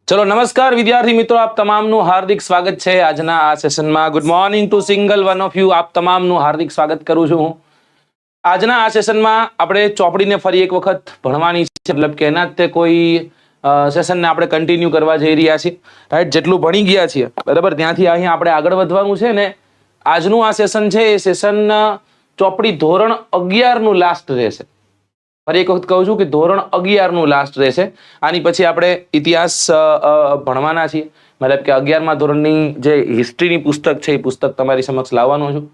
ચલો નમસ્કાર વિદ્યાર્થી મિત્રો, આપ તમામનું હાર્દિક સ્વાગત છે આજના આ સેશનમાં. Good morning to single one of you. આપ તમામનું હાર્દિક સ્વાગત કરું છું હું. આજના આ સેશનમાં આપણે ચોપડીને ફરી એક વખત ભણવાની છે, મતલબ કે એના જ કોઈ સેશનને આપણે કન્ટિન્યુ કરવા જઈ રહ્યા છીએ. રાઈટ, જેટલું ભણી ગયા છીએ બરાબર ત્યાંથી અહીંયા આપણે આગળ વધવાનું છે ને. આજનું આ સેશન છે એ સેશન ચોપડી ધોરણ 11 નું લાસ્ટ રહેશે. ફરી એક વખત કહું છું કે ધોરણ 11 નું લાસ્ટ રહેશે. આની પછી આપણે ઇતિહાસ ભણવાના છીએ, મતલબ કે 11મા ધોરણની જે હિસ્ટ્રીની પુસ્તક છે એ પુસ્તક તમારી સમક્ષ લાવવાનો છું.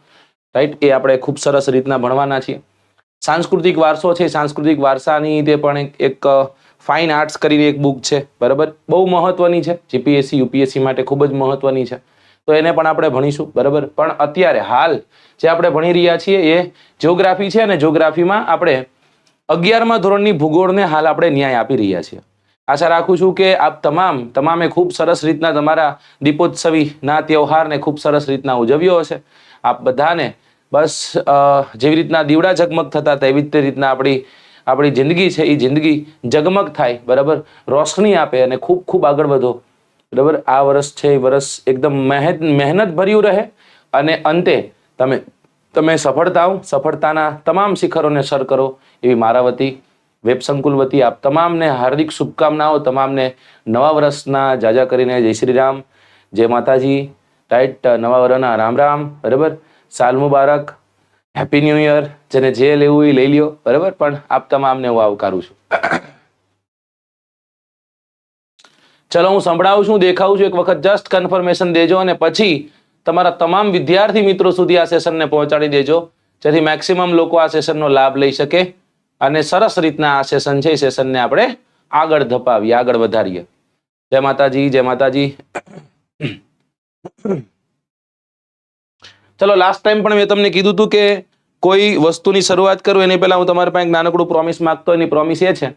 રાઈટ, એ આપણે ખૂબ સરસ રીતના ભણવાના છીએ. સાંસ્કૃતિક વારસો છે, સાંસ્કૃતિક વારસાની તે પણ એક ફાઇન આર્ટ્સ કરીને એક બુક છે બરાબર, બહુ મહત્વની છે, જીપીએસસી યુપીએસસી માટે ખૂબ જ મહત્વની છે. તો એને પણ આપણે ભણીશું બરાબર. પણ અત્યારે હાલ જે આપણે ભણી રહ્યા છીએ એ જ્યોગ્રાફી છે, અને જ્યોગ્રાફીમાં આપણે 11મા ધોરણની ભૂગોળને હાલ આપણે ન્યાય આપી રહ્યા છીએ. આશા રાખું છું કે આપ તમામે ખૂબ સરસ રીતના તમારા દીપોત્સવીના તહેવારને ખૂબ સરસ રીતના ઉજવ્યો હશે. આપ બધાને બસ જેવી રીતના દીવડા ઝગમગ થતા તેવી જ રીતના આપણી જિંદગી છે એ જિંદગી ઝગમગ થાય બરાબર, રોશની આપે અને ખૂબ ખૂબ આગળ વધો બરાબર. આ વર્ષ છે એ વર્ષ એકદમ મહેનત ભર્યું રહે અને અંતે તમે સફળતાના તમામ શિખરોને સર કરો એવી મારા વતી, વેબ સંકુલ વતી આપ તમામને હાર્દિક શુભકામનાઓ. તમામને નવા વર્ષના જાજા કરીને જય શ્રી રામ, જય માતાજી. રાઈટ, નવા વર્ષના રામ રામ બરાબર, સાલ મુબારક, હેપી ન્યુ યર. જેને જે લેવું એ લઈ લ્યો બરાબર, પણ આપ તમામને હું આવકારું છું. ચલો હું સંભળાવું છું, દેખાવું છું, એક વખત જસ્ટ કન્ફર્મેશન દેજો અને પછી તમારા તમામ વિદ્યાર્થી મિત્રો સુધી આ સેશનને પહોંચાડી દેજો, જેથી મેક્સિમમ લોકો આ સેશનનો લાભ લઈ શકે અને સરસ રીતના આ સેશન છે એ સેશનને આપણે આગળ ધપાવીએ, આગળ વધારીએ. જય માતાજી, જય માતાજી. ચલો, લાસ્ટ ટાઈમ પણ મેં તમને કીધું હતું કે કોઈ વસ્તુની શરૂઆત કરું એની પહેલા હું તમારા પાસે નાનકડું પ્રોમિસ માંગતો. એની પ્રોમિસ એ છે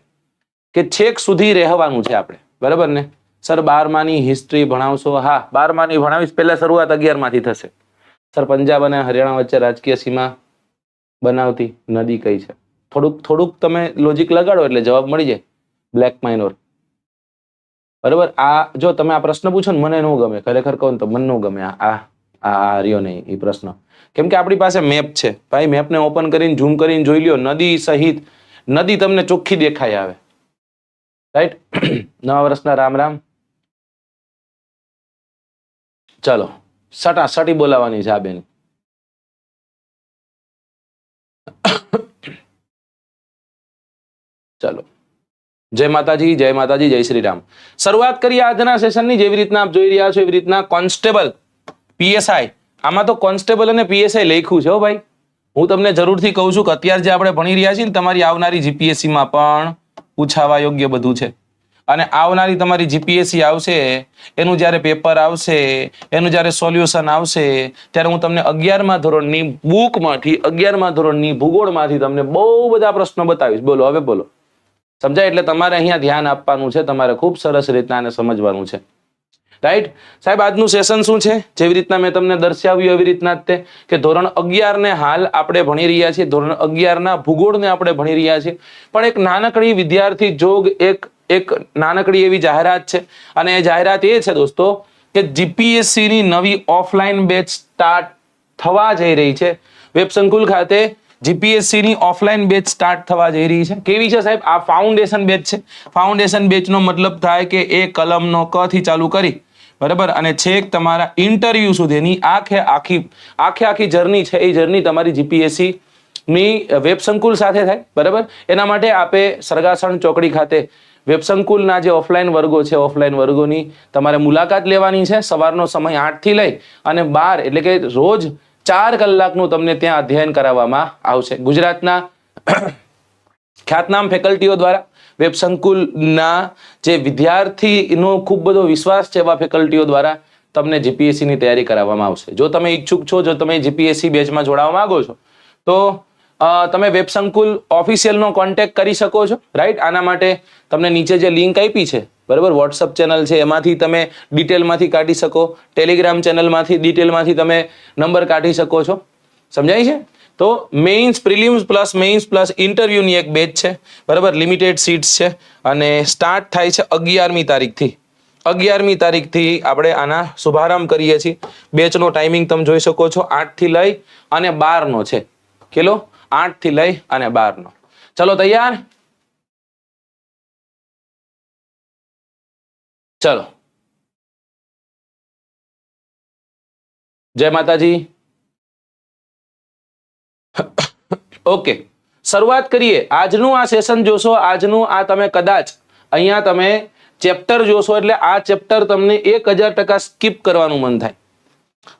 કે છેક સુધી રહેવાનું છે આપણે બરાબર ને. સર 12માની હિસ્ટ્રી ભણાવશો? હા, 12માની ભણાવીશ. પહેલા શરૂઆત 11માંથી થશે. સર પંજાબ અને હરિયાણા વચ્ચે રાજકીય સીમા બનાવતી નદી કઈ છે? થોડુંક તમે લોજિક લગાડો એટલે જવાબ મળી જાય. બ્લેક માઇનોર બરાબર. આ જો તમે આ પ્રશ્ન પૂછો ને મને ન ગમે, ખરેખર કહું તો મને ન ગમે આ રહ્યો નહીં એ પ્રશ્ન. કેમ કે આપણી પાસે મેપ છે ભાઈ, મેપને ઓપન કરીને ઝૂમ કરીને જોઈ લ્યો, નદી સહિત નદી તમને ચોખ્ખી દેખાઈ આવે. રાઈટ, નવા વર્ષના રામ રામ. ચલો સટાસટી બોલાવાની છે આ બેન. ચલો, જય માતાજી, જય માતાજી, જય શ્રી રામ. શરૂઆત કરીએ આજના સેશનની. જેવી રીતના આપ જોઈ રહ્યા છો એવી રીતના કોન્સ્ટેબલ, પીએસઆઈ, આમાં તો કોન્સ્ટેબલ અને પીએસઆઈ લખ્યું છે હો ભાઈ. હું તમને જરૂરથી કહું છું કે અત્યારે જે આપણે ભણી રહ્યા છીએ ને તમારી આવનારી જીપીએસસીમાં પણ પૂછાવા યોગ્ય બધું છે. અને આવનારી તમારી જીપીએસસી આવશે એનું જ્યારે પેપર આવશે, એનું જ્યારે સોલ્યુશન આવશે ત્યારે હું તમને 11મા ધોરણની બુકમાંથી, 11મા ધોરણની ભૂગોળમાંથી તમને બહુ બધા પ્રશ્નો બતાવીશ. બોલો હવે બોલો, સમજાય? એટલે તમારે અહીંયા ધ્યાન આપવાનું છે, તમારે ખૂબ સરસ રીતના આને સમજવાનું છે. રાઈટ સાહેબ, આજનું સેશન શું છે? જેવી રીતના મેં તમને દર્શાવ્યું એવી રીતના જ તે કે ધોરણ 11 ને હાલ આપણે ભણી રહ્યા છીએ, ધોરણ 11ના ભૂગોળને આપણે ભણી રહ્યા છીએ. પણ એક નાનકડી વિદ્યાર્થી જોગ એક નાનકડી એવી જાહેરાત છે, અને એ જાહેરાત એ છે દોસ્તો કે જીપીએસસી ની નવી ઓફલાઈન બેચ સ્ટાર્ટ થવા જઈ રહી છે. વેબ સંકુલ ખાતે જીપીએસસી ની ઓફલાઈન બેચ સ્ટાર્ટ થવા જઈ રહી છે. કેવી છે સાહેબ? આ ફાઉન્ડેશન બેચ છે. ફાઉન્ડેશન બેચનો મતલબ થાય કે એ કલમનો ક થી ચાલુ કરી બરાબર અને છેક તમારા ઇન્ટરવ્યુ સુધીની આખી જર્ની છે. એ જર્ની તમારી જીપીએસસી ની વેબ સંકુલ સાથે થાય બરાબર. એના માટે આપે સરગાસણ ચોકડી ખાતે વેબ સંકુલના જે ઓફલાઈન વર્ગો છે, ઓફલાઈન વર્ગોની તમારે મુલાકાત લેવાની છે. સવારનો સમય 8 થી લઈ અને 12 એટલે કે રોજ 4 કલાકનું તમને ત્યાં અધ્યયન કરાવવામાં આવશે. ગુજરાતના ખ્યાતનામ ફેકલ્ટીઓ દ્વારા વેબ સંકુલના જે વિદ્યાર્થીનો ખૂબ બધો વિશ્વાસ છે એવા ફેકલ્ટીઓ દ્વારા તમને જીપીએસસીની તૈયારી કરાવવામાં આવશે. જો તમે ઈચ્છુક છો, જો તમે જીપીએસસી બેચમાં જોડાવા માંગો છો તો તમે વેબ સંકુલ ઓફિશિયલનો કોન્ટેક્ટ કરી શકો છો. રાઈટ, આના માટે તમને નીચે જે લિંક આપી છે બરાબર, વોટ્સઅપ ચેનલ છે એમાંથી તમે ડિટેલમાંથી કાઢી શકો, ટેલિગ્રામ ચેનલમાંથી ડિટેલમાંથી તમે નંબર કાઢી શકો છો. સમજાય છે? તો mains, prelims plus mains plus ઇન્ટરવ્યુની એક બેચ છે બરાબર, લિમિટેડ સીટ્સ છે અને સ્ટાર્ટ થાય છે 11મી તારીખથી. 11મી તારીખથી આપણે આના શુભારંભ કરીએ છીએ. બેચનો ટાઈમિંગ તમે જોઈ શકો છો, 8 થી લઈ અને 12 નો છે. કેટલો? 8 થી લઈ અને 12 નો. ચલો તૈયાર? ચલો, જય માતાજી. ઓકે, શરૂઆત કરીએ. આજનું આ સેશન જોશો, આજનું આ તમે કદાચ અહીંયા તમે ચેપ્ટર જોશો એટલે આ ચેપ્ટર તમને 1000% સ્કીપ કરવાનું મન થાય.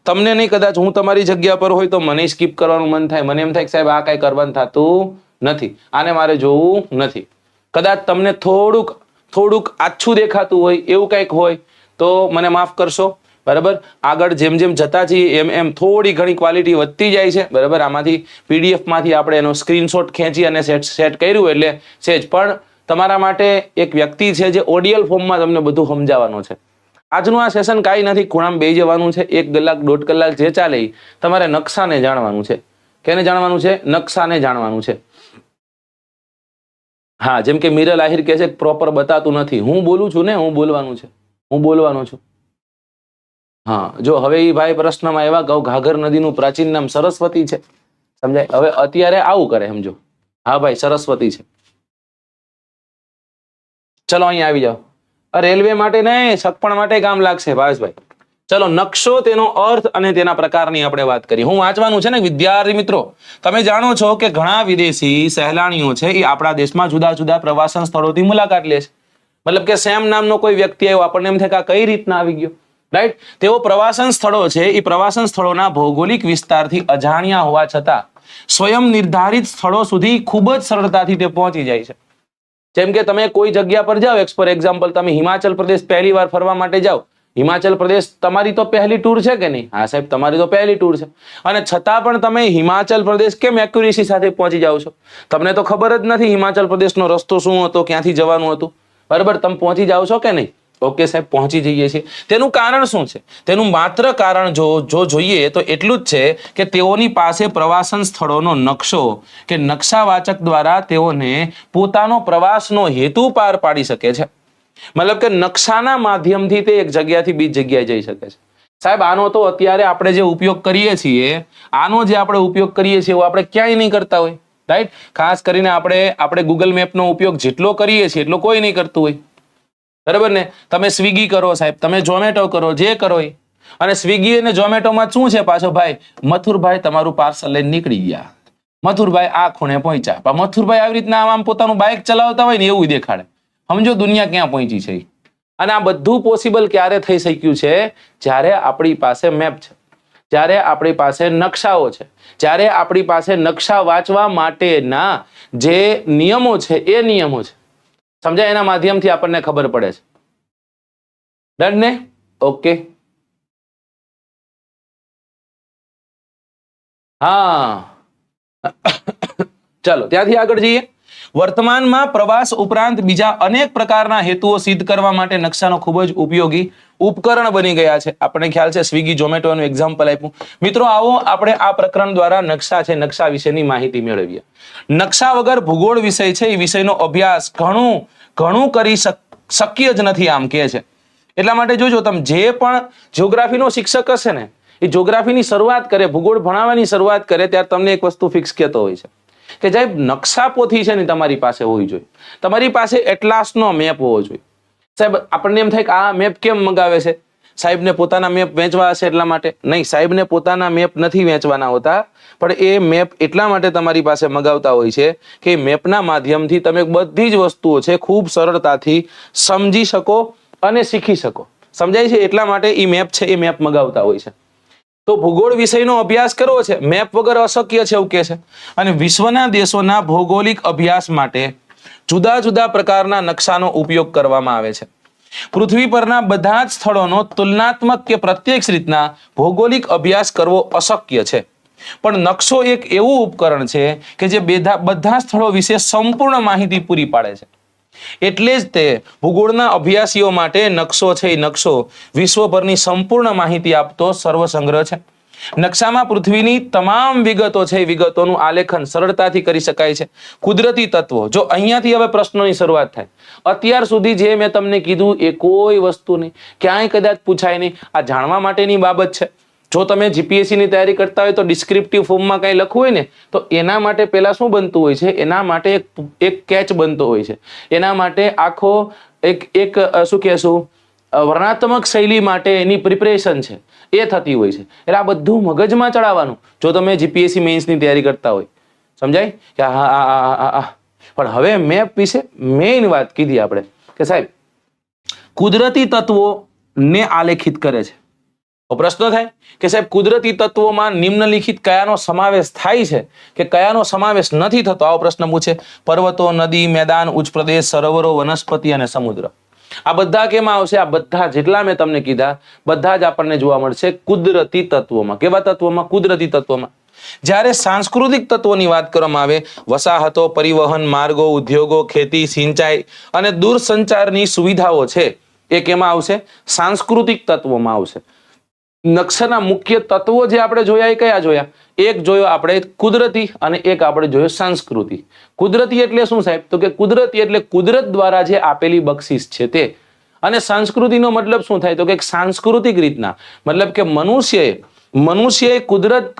તમને નહીં, કદાચ હું તમારી જગ્યા પર હોય તો મને સ્કીપ કરવાનું મન થાય. મને એમ થાય કે સાહેબ આ કઈ કરવાનું થતું નથી, આને મારે જોવું નથી. કદાચ તમને થોડુંક આછું દેખાતું હોય, એવું કંઈક હોય તો મને માફ કરશો. બરાબર, આગળ જેમ જેમ જતા જઈએ એમ થોડી ઘણી ક્વોલિટી વધતી જાય છે. બરાબર, આમાંથી PDF માંથી આપણે એનો સ્ક્રીનશોટ ખેંચી અને સેટ કર્યું એટલે સેજ. પણ તમારા માટે એક વ્યક્તિ છે જે ઓડિયલ ફોર્મમાં તમને બધું સમજાવવાનો છે. આજનું આ સેશન કાંઈ નથી, ખૂણામાં બેસી જવાનું છે. 1 કલાક 1.5 કલાક જે ચાલે તમારે નકશાને જાણવાનું છે. કેને જાણવાનું છે? નકશાને જાણવાનું છે. હા, જેમ કે મિરલ આહિર કહે છે પ્રોપર બતાતું નથી. હું બોલું છું ને, હું બોલવાનું છે, હું બોલવાનો છું. હા, જો હવે એ ભાઈ પ્રશ્નમાં એવા કહું, ઘાઘર નદીનું પ્રાચીન નામ સરસ્વતી છે. સમજાય? હવે અત્યારે આવું કરે, સમજો. હા ભાઈ, સરસ્વતી છે. ચલો અહીંયા આવી જાઓ. રેલવે માટે નહીં, સગપણ માટે કામ લાગશે ભાવેશભાઈ. ચલો, નકશો, તેનો અર્થ અને તેના પ્રકારની આપણે વાત કરીએ. હું વાંચવાનું છે ને વિદ્યાર્થી મિત્રો. તમે જાણો છો કે ઘણા વિદેશી સહેલાણીઓ છે એ આપણા દેશમાં જુદા જુદા પ્રવાસન સ્થળોથી મુલાકાત લે છે. મતલબ કે સેમ નામનો કોઈ વ્યક્તિ આવ્યો, આપણને એમ થાય કે આ કઈ રીતના આવી ગયો. રાઈટ? તેઓ પ્રવાસન સ્થળો છે એ પ્રવાસન સ્થળોના ભૌગોલિક વિસ્તારથી અજાણ્યા હોવા છતાં સ્વયં નિર્ધારિત સ્થળો સુધી ખૂબ જ સરળતાથી તે પહોંચી જાય છે. જેમ કે તમે કોઈ જગ્યા પર જાઓ, ફોર એક્ઝામ્પલ તમે હિમાચલ પ્રદેશ પહેલી વાર ફરવા માટે જાઓ. હિમાચલ પ્રદેશ તમારી તો પહેલી ટૂર છે કે નહીં? હા સાહેબ, તમારી તો પહેલી ટૂર છે. અને છતાં પણ તમે હિમાચલ પ્રદેશ કેમ એક્યુરેસી સાથે પહોંચી જાઓ છો? તમને તો ખબર જ નથી હિમાચલ પ્રદેશનો રસ્તો શું હતો, ક્યાંથી જવાનું હતું. બરાબર, તમે પહોંચી જાઓ છો કે નહીં? ઓકે સાહેબ, પહોંચી જઈએ છીએ. તેનું કારણ શું છે? તેનું માત્ર કારણ જો જોઈએ તો એટલું જ છે કે તેઓની પાસે પ્રવાસન સ્થળોનો નકશો કે નકશાવાચક દ્વારા તેઓને પોતાનો પ્રવાસનો હેતુ પાર પાડી શકે છે. મતલબ કે નકશાના માધ્યમથી તે એક જગ્યાથી બીજી જગ્યાએ જઈ શકે છે. સાહેબ, આનો તો અત્યારે આપણે જે ઉપયોગ કરીએ છીએ, આનો જે આપણે ઉપયોગ કરીએ છીએ એવો આપણે ક્યાંય નહીં કરતા હોય. રાઈટ? ખાસ કરીને આપણે ગૂગલ મેપનો ઉપયોગ જેટલો કરીએ છીએ એટલો કોઈ નહીં કરતું હોય. બરાબર ને? તમે સ્વિગી કરો સાહેબ, તમે ઝોમેટો કરો, જે કરો એ. અને સ્વિગી અને ઝોમેટોમાં શું છે પાછો? ભાઈ, મથુરભાઈ તમારું પાર્સલ લઈને નીકળી ગયા, મથુરભાઈ આ ખૂણે પહોંચ્યા. મથુરભાઈ આવી રીતના આમ પોતાનું બાઇક ચલાવતા હોય ને એવું દેખાડે. સમજો દુનિયા ક્યાં પહોંચી છે. અને આ બધું પોસિબલ ક્યારે થઈ શક્યું છે? જ્યારે આપણી પાસે મેપ છે, જ્યારે આપણી પાસે નકશાઓ છે, જ્યારે આપણી પાસે નકશા વાંચવા માટેના જે નિયમો છે એ નિયમો છે. સમજાય? એના માધ્યમથી આપણને ખબર પડે છે. ડન ને? ઓકે, હા. ચાલો ત્યાંથી આગળ જઈએ. વર્તમાનમાં પ્રવાસ ઉપરાંત બીજા અનેક પ્રકારના હેતુઓ સિદ્ધ કરવા માટે નકશાનો ખૂબ જ ઉપયોગી ઉપકરણ બની ગયા છે. આપણને ખ્યાલ છે સ્વિગી ઝોમેટોનું એક્ઝામ્પલ આપ્યું. મિત્રો આવો આપણે આ પ્રકરણ દ્વારા નકશા છે, નકશા વિશેની માહિતી મેળવીએ. નકશા વગર ભૂગોળ વિષય છે એ વિષયનો અભ્યાસ ઘણું કરી શક્ય જ નથી, આમ કહે છે. એટલા માટે જોજો, તમે જે પણ જ્યોગ્રાફીનો શિક્ષક હશે ને એ જ્યોગ્રાફીની શરૂઆત કરે, ભૂગોળ ભણાવવાની શરૂઆત કરે ત્યારે તમને એક વસ્તુ ફિક્સ કહેતો હોય છે કે સાહેબ નકશા પોથી છે ને તમારી પાસે હોવી જોઈએ. તમારી પાસે એટલાસનો મેપ હોવો જોઈએ. સાહેબ, આપણને એમ થાય કે આ મેપ કેમ મંગાવે છે? સાહેબને પોતાના મેપ વેચવા હશે એટલા માટે? નહીં, સાહેબને પોતાના મેપ નથી વેચવાના હોતા, પણ એ મેપ એટલા માટે તમારી પાસે મગાવતા હોય છે કે મેપના માધ્યમથી તમે બધી જ વસ્તુઓ છે ખૂબ સરળતાથી સમજી શકો અને શીખી શકો. સમજાય છે? એટલા માટે એ મેપ છે એ મેપ મગાવતા હોય છે. તો ભૂગોળ વિષયનો અભ્યાસ કરવો છે, મેપ વગર અશક્ય છે એવું કહે છે. અને વિશ્વના દેશોના ભૌગોલિક અભ્યાસ માટે જુદા જુદા પ્રકારના નકશાનો ઉપયોગ કરવામાં આવે છે. પૃથ્વી પરના બધા જ સ્થળોનો તુલનાત્મક કે પ્રત્યક્ષ રીતના ભૌગોલિક અભ્યાસ કરવો અશક્ય છે. પણ નકશો એક એવું ઉપકરણ છે કે જે બધા સ્થળો વિશે સંપૂર્ણ માહિતી પૂરી પાડે છે. એટલે જ તે ભૂગોળના અભ્યાસીઓ માટે નકશો છે એ નકશો વિશ્વભરની સંપૂર્ણ માહિતી આપતો સર્વસંગ્રહ છે. નકશામાં પૃથ્વીની તમામ વિગતો છે એ વિગતોનું આલેખન સરળતાથી કરી શકાય છે. કુદરતી તત્વો, જો અહીંયાથી હવે પ્રશ્નોની શરૂઆત થાય. અત્યાર સુધી જે મેં તમને કીધું એ કોઈ વસ્તુ નહીં, ક્યાંય કદાચ પૂછાય નહીં. આ જાણવા માટેની બાબત છે. જો તમે જીપીએસસી ની તૈયારી કરતા હોય તો ડિસ્ક્રિપ્ટિવ ફોર્મમાં કંઈ લખવું હોય ને તો એના માટે પહેલા શું બનતું હોય છે, એના માટે એક કેચ બનતો હોય છે. એના માટે આખો એક શું કહેશું, વર્ણાત્મક શૈલી માટે એની પ્રિપરેશન છે એ થતી હોય છે. એટલે આ બધું મગજમાં ચડાવવાનું જો તમે જીપીએસસી મેઇન્સની તૈયારી કરતા હોય. સમજાય કે હા. પણ હવે મેપ વિશે મેઇન વાત કીધી આપણે કે સાહેબ કુદરતી તત્વોને આલેખિત કરે છે. તો પ્રશ્ન થાય કે સાહેબ કુદરતી તત્વોમાં નિમ્નલિખિત કયાનો સમાવેશ થાય છે કે કયાનો સમાવેશ નથી થતો, આવો પ્રશ્ન પૂછે. પર્વતો, નદી, મેદાન, ઉચ્ચ પ્રદેશ, સરોવરો, વનસ્પતિ અને સમુદ્ર. આ બધા કેમાં આવશે? આ બધા જેટલા મેં તમને કીધા બધા જ આપણને જોવા મળશે કુદરતી તત્વોમાં. કેવા તત્વોમાં? કુદરતી તત્વોમાં. જ્યારે સાંસ્કૃતિક તત્વોની વાત કરવામાં આવે, વસાહતો, પરિવહન, માર્ગો, ઉદ્યોગો, ખેતી, સિંચાઈ અને દૂરસંચારની સુવિધાઓ છે એ કેમાં આવશે? સાંસ્કૃતિક તત્વોમાં આવશે. નકશાના મુખ્ય તત્વો જે આપણે જોયા એ કયા જોયા? એક જોયો આપણે કુદરતી અને એક આપણે જોયો સંસ્કૃતિ. કુદરતી એટલે શું સાહેબ? તો કે કુદરતી એટલે કુદરત દ્વારા જે આપેલી બક્ષિસ છે તે. અને સંસ્કૃતિનો મતલબ શું થાય? તો કે સાંસ્કૃતિક રીતના, મતલબ કે મનુષ્યએ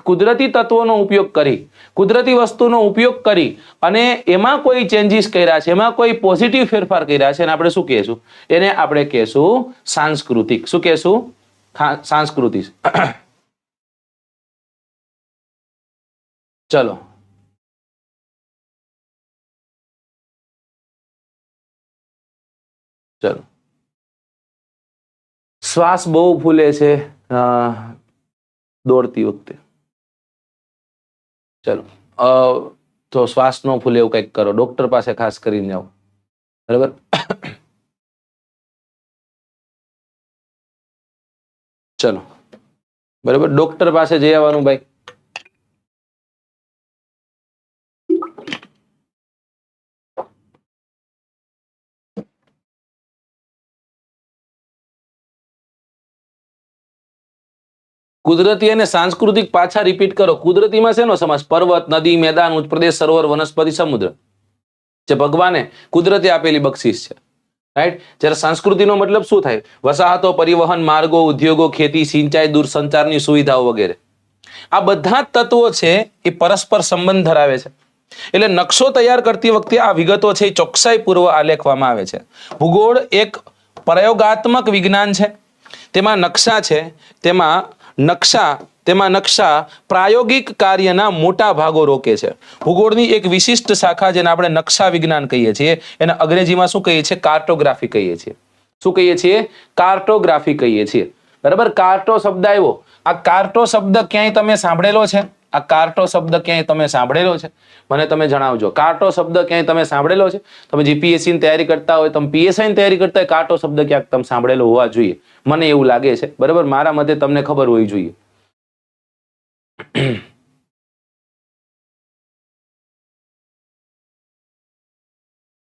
કુદરતી તત્વોનો ઉપયોગ કરી, કુદરતી વસ્તુનો ઉપયોગ કરી અને એમાં કોઈ ચેન્જીસ કર્યા છે, એમાં કોઈ પોઝિટિવ ફેરફાર કર્યા છે, અને આપણે શું કહેશું? એને આપણે કહેશું સાંસ્કૃતિક. શું કહેશું? સંસ્કૃતિ. ચલો શ્વાસ બહુ ફૂલે છે દોડતી વખતે. ચલો તો શ્વાસ ન ફૂલે એવું કંઈક કરો. ડોક્ટર પાસે ખાસ કરીને જાઓ. બરાબર. ચલો બરાબર, ડોક્ટર પાસે જઈ આવવાનું ભાઈ. કુદરતી અને સાંસ્કૃતિક પાછા રિપીટ કરો. કુદરતીમાં શેનો સમાસ? પર્વત, નદી, મેદાન, ઉચ્ચ પ્રદેશ, સરોવર, વનસ્પતિ, સમુદ્ર. જે ભગવાને કુદરતી આપેલી બક્ષિસ છે. રાઈટ. જ્યારે સંસ્કૃતિનો મતલબ શું થાય? વસાહતો, પરિવહન, માર્ગો, ઉદ્યોગો, ખેતી, સિંચાઈ, દૂરસંચારની સુવિધાઓ વગેરે. આ બધા તત્વો છે એ પરસ્પર સંબંધ ધરાવે છે. એટલે નકશો તૈયાર કરતી વખતે આ વિગતો છે એ ચોકસાઈપૂર્વક આલેખવામાં આવે છે. ભૂગોળ એક પ્રયોગાત્મક વિજ્ઞાન છે. તેમાં નકશા પ્રાયોગિક કાર્યના મોટા ભાગો રોકે છે. ભૂગોળની એક વિશિષ્ટ શાખા જેને આપણે નકશા વિજ્ઞાન કહીએ છીએ એને અંગ્રેજીમાં શું કહીએ છીએ? કાર્ટોગ્રાફી કહીએ છીએ. શું કહીએ છીએ? કાર્ટોગ્રાફી કહીએ છીએ. બરાબર. કાર્ટો શબ્દ આવ્યો. આ કાર્ટો શબ્દ ક્યાંય તમે સાંભળેલો છે? આ કાર્ટો શબ્દ ક્યાંય તમે સાંભળેલો છે? મને તમે જણાવજો. કાર્ટો શબ્દ ક્યાંય તમે સાંભળેલો છે? તમે જીપીએસસી ની તૈયારી કરતા હોય, તમે પીએસઆઈ ની તૈયારી કરતા હોય, કાર્ટો શબ્દ ક્યાંક તમે સાંભળેલો હોવા જોઈએ. મને એવું લાગે છે. બરાબર. મારા મતે તમને ખબર હોવી જોઈએ.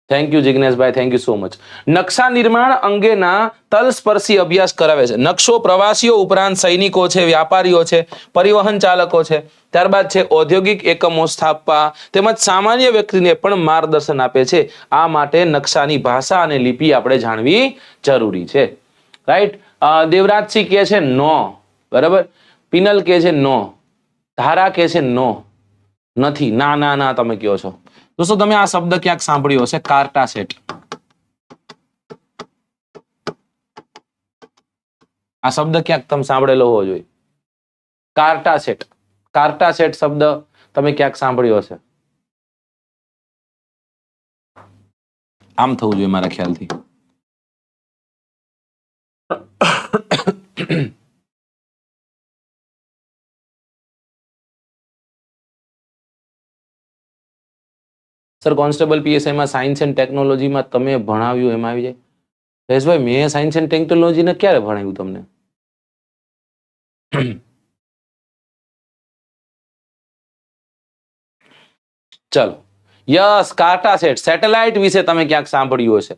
થેન્ક યુ જિગ્નેશભાઈ, થેન્ક યુ સો મચ. નકશા નિર્માણ અંગેના તલસ્પર્શી અભ્યાસ કરાવે છે. નકશો પ્રવાસીઓ ઉપરાંત સૈનિકો છે, વ્યાપારીઓ છે, પરિવહન ચાલકો છે, ત્યારબાદ છે ઔદ્યોગિક એકમો સ્થાપવા તેમજ સામાન્ય વ્યક્તિને પણ માર્ગદર્શન આપે છે. આ માટે નકશાની ભાષા અને લિપિ આપણે જાણવી જરૂરી છે. રાઈટ. દેવરાજસિંહ કહે છે નો. બરાબર. પિનલ કહે છે નો. ધારા કહે છે નો. નથી. ના ના ના તમે કહો છો. દોસ્તો તમે આ શબ્દ ક્યાંક સાંભળ્યો હશે, કાર્ટા સેટ. આ શબ્દ ક્યાંક તમે સાંભળેલો હોવો જોઈએ. કાર્ટા સેટ. કાર્ટા સેટ શબ્દ તમે ક્યાંક સાંભળ્યો હશે. આમ થવું જોઈએ મારા ખ્યાલથી. સર કોન્સ્ટેબલ પીએસઆઈ માં સાયન્સ એન્ડ ટેકનોલોજીમાં તમે ભણાવ્યું એમાં આવી જાય? જયેશભાઈ મેં સાયન્સ એન્ડ ટેકનોલોજીને ક્યારે ભણાવ્યું તમને? ચલો યસ, કાર્ટા સેટ. સેટેલાઇટ વિશે તમે ક્યાંક સાંભળ્યું હશે.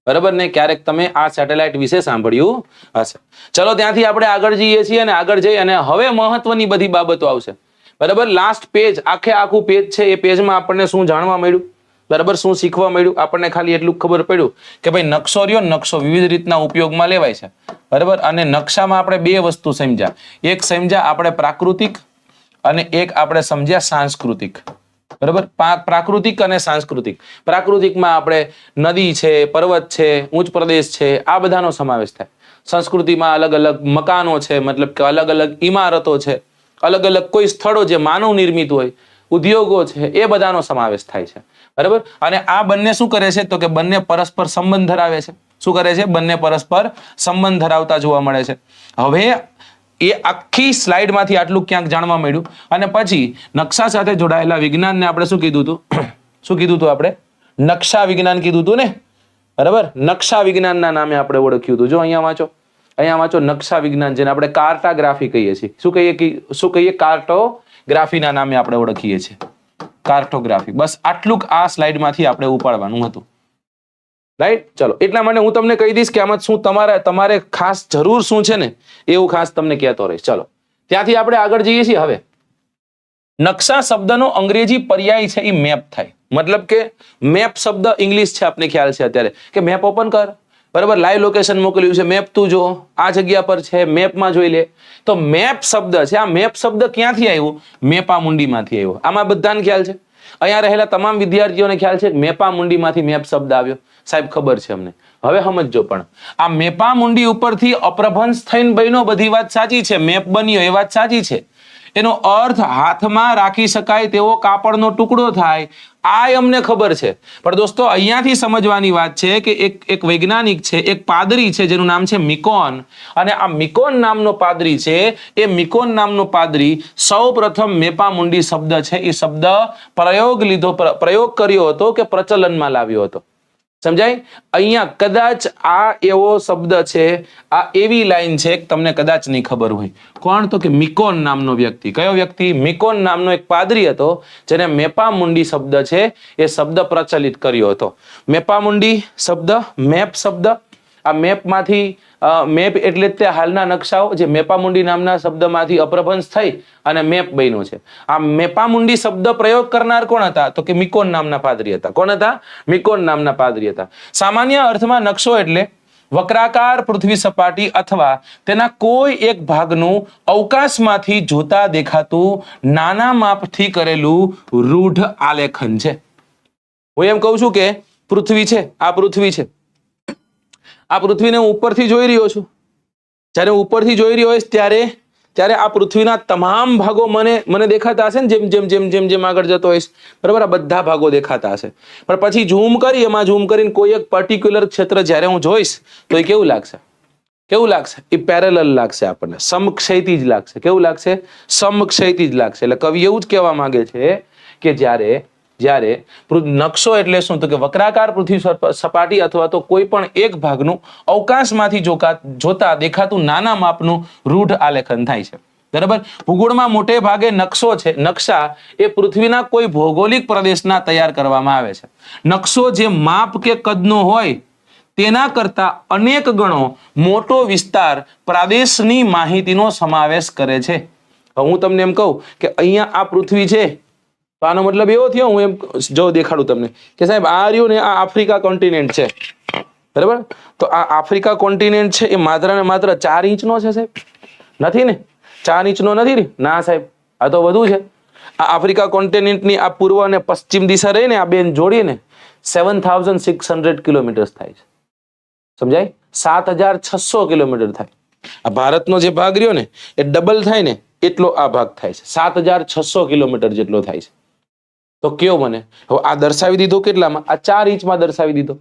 બરાબર ને? ક્યારેક તમે આ સેટેલાઇટ વિશે સાંભળ્યું હશે. ચલો ત્યાંથી આપણે આગળ જઈએ છીએ અને આગળ જઈ અને હવે મહત્વની બધી બાબતો આવશે. બરાબર, લાસ્ટ પેજ, આખું પેજ છે, એ પેજમાં આપણને શું જાણવા મળ્યું, બરાબર, શું શીખવા મળ્યું? આપણને ખાલી એટલું ખબર પડ્યું કે ભાઈ નકશો રહ્યો, નકશો વિવિધ રીતના ઉપયોગમાં લેવાય છે. બરાબર, અને નકશામાં આપણે બે વસ્તુ સમજ્યા. એક સમજ્યા આપણે પ્રાકૃતિક અને એક આપણે સમજ્યા સાંસ્કૃતિક. બરાબર, પ્રાકૃતિક અને સાંસ્કૃતિક. પ્રાકૃતિકમાં આપણે નદી છે, પર્વત છે, ઉચ્ચ પ્રદેશ છે, આ બધાનો સમાવેશ થાય. સંસ્કૃતિમાં અલગ અલગ મકાનો છે, મતલબ કે અલગ અલગ ઇમારતો છે, અલગ અલગ કોઈ સ્થળો જે માનવ નિર્મિત હોય, ઉદ્યોગો છે, એ બધાનો સમાવેશ થાય છે. બરાબર, અને આ બંને શું કરે છે તો કે બંને પરસ્પર સંબંધ ધરાવે છે. શું કરે છે? બંને પરસ્પર સંબંધ ધરાવતા જોવા મળે છે. હવે એ આખી સ્લાઇડમાંથી આટલું ક્યાંક જાણવા મળ્યું અને પછી નકશા સાથે જોડાયેલા વિજ્ઞાનને આપણે શું કીધું હતું? શું કીધું હતું આપણે? નકશા વિજ્ઞાન કીધું હતું ને? બરાબર, નકશા વિજ્ઞાનના નામે આપણે ઓળખ્યું હતું. જો અહીંયા વાંચો નકશા વિજ્ઞાન, જેને આપણે કાર્ટોગ્રાફી કહીએ છીએ. શું કહીએ? કાર્ટોગ્રાફીના નામે આપણે ઓળખીએ છીએ. કાર્ટોગ્રાફી. બસ આટલું આ સ્લાઇડમાંથી આપણે ઉપાડવાનું હતું. રાઈટ, ચલો એટલા માટે હું તમને કહી દઈશ કે આમાં શું તમારે ખાસ જરૂર શું છે ને એવું ખાસ તમને કહેતો રહીશ. ચલો ત્યાંથી આપણે આગળ જઈએ છીએ. હવે નકશા શબ્દનો અંગ્રેજી પર્યાય છે એ મેપ થાય. મતલબ કે મેપ શબ્દ ઇંગ્લિશ છે, આપને ખ્યાલ છે અત્યારે કે મેપ ઓપન કર, બરાબર, લાઈવ લોકેશન મોકલ્યું છે, મેપ તું જો, આ જગ્યા પર છે, મેપમાં જોઈ લે. તો મેપ શબ્દ છે, આ મેપ શબ્દ ક્યાંથી આવ્યું? મેપામુંડીમાંથી આવ્યો. આમાં બધાને ખ્યાલ છે? અહીંયા રહેલા તમામ વિદ્યાર્થીઓને ખ્યાલ છે કે મેપામુંડીમાંથી મેપ શબ્દ આવ્યો? સાહેબ ખબર છે અમને. હવે સમજો, પણ આ મેપામુંડી ઉપરથી અપ્રભંશ થઈને બન્યો, બધી વાત સાચી છે, મેપ બન્યો એ વાત સાચી છે. એનો અર્થ હાથમાં રાખી શકાય તેવો કાપડનો ટુકડો થાય, આ અમને ખબર છે. પણ દોસ્તો અહીંયાથી સમજવાની વાત છે કે એક વૈજ્ઞાનિક છે, એક પાદરી છે જેનું નામ છે મિકોન, અને આ મિકોન નામનો પાદરી છે, એ મિકોન નામનો પાદરી સૌપ્રથમ મેપામુંડી શબ્દ છે એ શબ્દ પ્રયોગ કર્યો હતો કે પ્રચલનમાં લાવ્યો હતો. સમજાય? અહીંયા કદાચ આ એવો શબ્દ છે, આ એવી લાઈન છે કે તમને કદાચ નહીં ખબર હોય. કોણ? તો કે મિકોન નામનો વ્યક્તિ. કયો વ્યક્તિ? મિકોન નામનો એક પાદરી હતો જેને મેપામુંડી શબ્દ છે એ શબ્દ પ્રચલિત કર્યો હતો. મેપામુંડી શબ્દ, મેપ શબ્દ, આ મેપમાંથી મેપ એટલે તે હાલના નકશાઓ જે મેપામુંડી નામના શબ્દમાંથી અપ્રભંશ થઈ અને મેપ બન્યો છે. આ મેપામુંડી શબ્દ પ્રયોગ કરનાર કોણ હતા? તો કે મિકોન નામના પાદરી હતા. કોણ હતા? મિકોન નામના પાદરી હતા. સામાન્ય અર્થમાં નકશો એટલે વક્રાકાર પૃથ્વી સપાટી અથવા તેના કોઈ એક ભાગનું અવકાશમાંથી જોતા દેખાતું નાના માપથી કરેલું રૂઢ આલેખન છે. હું એમ કહું છું કે પૃથ્વી છે, આ પૃથ્વી છે, આ પૃથ્વીને હું ઉપરથી જોઈ રહ્યો છું. જ્યારે હું ઉપરથી જોઈ રહ્યો હોઈશ ત્યારે આ પૃથ્વીના તમામ ભાગો મને દેખાતા હશે ને, જેમ જેમ જેમ જેમ જેમ આગળ જતો હોઈશ, બરાબર, આ બધા ભાગો દેખાતા હશે. પણ પછી એમાં ઝૂમ કરીને કોઈ એક પર્ટિક્યુલર ક્ષેત્ર જ્યારે હું જોઈશ તો એ કેવું લાગશે? એ પેરેલલ લાગશે, આપણને સમક્ષૈતિજ લાગશે. કેવું લાગશે? સમક્ષૈતિજ લાગશે. એટલે કવિ એવું જ કહેવા માંગે છે કે જ્યારે નકશો એટલે શું? તો કે વક્રાકાર પૃથ્વી સપાટી અથવા તો કોઈ પણ એક ભાગનું અવકાશમાંથી જોતા દેખાતું નાના માપનું રૂઢ આલેખન થાય છે. બરાબર, ભૂગોળમાં મોટે ભાગે નકશા એ પૃથ્વીના કોઈ ભૌગોલિક પ્રદેશના તૈયાર કરવામાં આવે છે. નકશો જે માપ કે કદનો હોય તેના કરતા અનેક ગણો મોટો વિસ્તાર પ્રદેશની માહિતીનો સમાવેશ કરે છે. હું તમને એમ કહું કે અહીંયા આ પૃથ્વી છે, તો આનો મતલબ એવો થયો, હું એમ જો દેખાડું તમને કે સાહેબ આ રહ્યું ને, આ આફ્રિકા કોન્ટિનેન્ટ છે, બરાબર. તો આ આફ્રિકા કોન્ટિનેન્ટ છે એ માત્ર ને માત્ર 4 ઇંચનો છે સાહેબ? નથી ને, 4 ઇંચનો નથી ના સાહેબ, આ તો વધુ છે. આ આફ્રિકા કોન્ટિનેન્ટની આ પૂર્વ અને પશ્ચિમ દિશા રહીને આ બેન જોડીને 7600 કિલોમીટર થાય છે. સમજાય? 7600 કિલોમીટર થાય. આ ભારતનો જે ભાગ રહ્યો ને એ ડબલ થાય ને એટલો આ ભાગ થાય છે. 7600 કિલોમીટર જેટલો થાય છે. તો કેવો મને હવે આ દર્શાવી દીધો કેટલામાં? આ 4 ઇંચમાં દર્શાવી દીધો.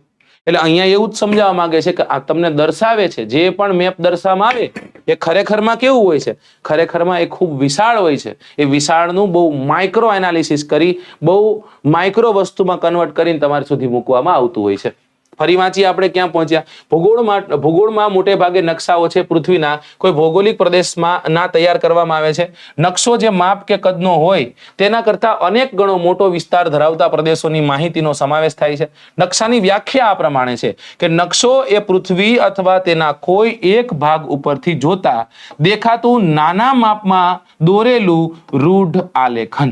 એટલે અહીંયા એવું જ સમજાવવા માંગે છે કે આ તમને દર્શાવે છે, જે પણ મેપ દર્શાવવામાં આવે એ ખરેખરમાં કેવું હોય છે? ખરેખરમાં એ ખૂબ વિશાળ હોય છે. એ વિશાળનું બહુ માઇક્રો એનાલિસિસ કરી, બહુ માઇક્રો વસ્તુમાં કન્વર્ટ કરીને તમારી સુધી મૂકવામાં આવતું હોય છે. ફરી વાંચીએ આપણે ક્યાં પહોંચ્યા. ભૂગોળમાં મોટે ભાગે નકશાઓ છે પૃથ્વીના કોઈ ભૌગોલિક પ્રદેશમાં ના તૈયાર કરવામાં આવે છે. નકશો જે માપ કે કદનો હોય તેના કરતા અનેક ગણો મોટો વિસ્તાર ધરાવતા પ્રદેશોની માહિતીનો સમાવેશ થાય છે. નકશાની વ્યાખ્યા આ પ્રમાણે છે કે નકશો એ પૃથ્વી અથવા તેના કોઈ એક ભાગ ઉપરથી જોતા દેખાતું નાના માપમાં દોરેલું રૂઢ આલેખન.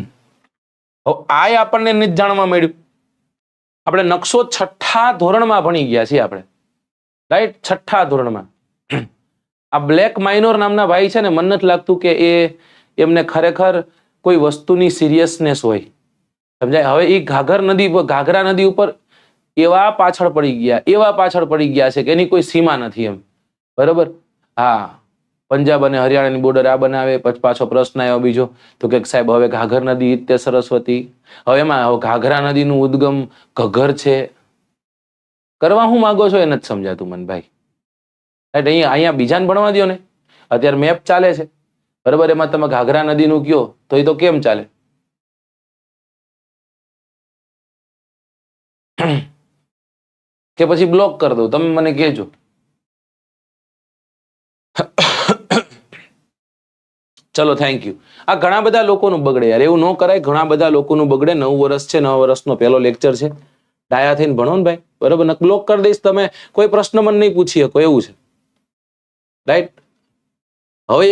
આ આપણને નથી જાણવા મળ્યું. આપણે નકશો 6ઠ્ઠા ધોરણમાં ભણી ગયા છીએ આપણે, રાઈટ? 6ઠ્ઠા ધોરણમાં. આ બ્લેક માઇનોર નામના ભાઈ છે ને, મને નથી લાગતું કે એમને ખરેખર કોઈ વસ્તુની સિરિયસનેસ હોય, સમજાય? હવે એ ઘાઘરા નદી ઉપર એવા પાછળ પડી ગયા છે કે એની કોઈ સીમા નથી એમ, બરોબર? હા, પંજાબ અને હરિયાણાની બોર્ડર આ બનાવે. પછી પાછો પ્રશ્ન આવ્યો બીજો, તો કે સાહેબ હવે ઘાઘર નદી તે સરસ્વતી, હવે એમાં ઘાઘરા નદીનું ઉદ્ગમ ઘગ્ગર છે. કરવા હું માંગો છો એ નથી સમજાતું મને ભાઈ. અહીંયા બીજાને ભણવા દો ને. અત્યારે મેપ ચાલે છે, બરોબર? એમાં તમે ઘાઘરા નદીનું કયો તો એ તો કેમ ચાલે? કે પછી બ્લોક કરી દઉં? તમે મને કહેજો. ચલો, થેન્ક યુ. આ ઘણા બધા લોકોનું બગડે યાર, એવું ન કરાય. ઘણા બધા લોકોનું બગડે. 9 વર્ષ છે, 9 વર્ષનો પહેલો લેક્ચર છે. ડાયા થઈને ભણો ને ભાઈ, બરોબર? ને બ્લોક કરી દઈશ, તમે કોઈ પ્રશ્ન મને નહીં પૂછી શકો એવું છે, રાઈટ? હવે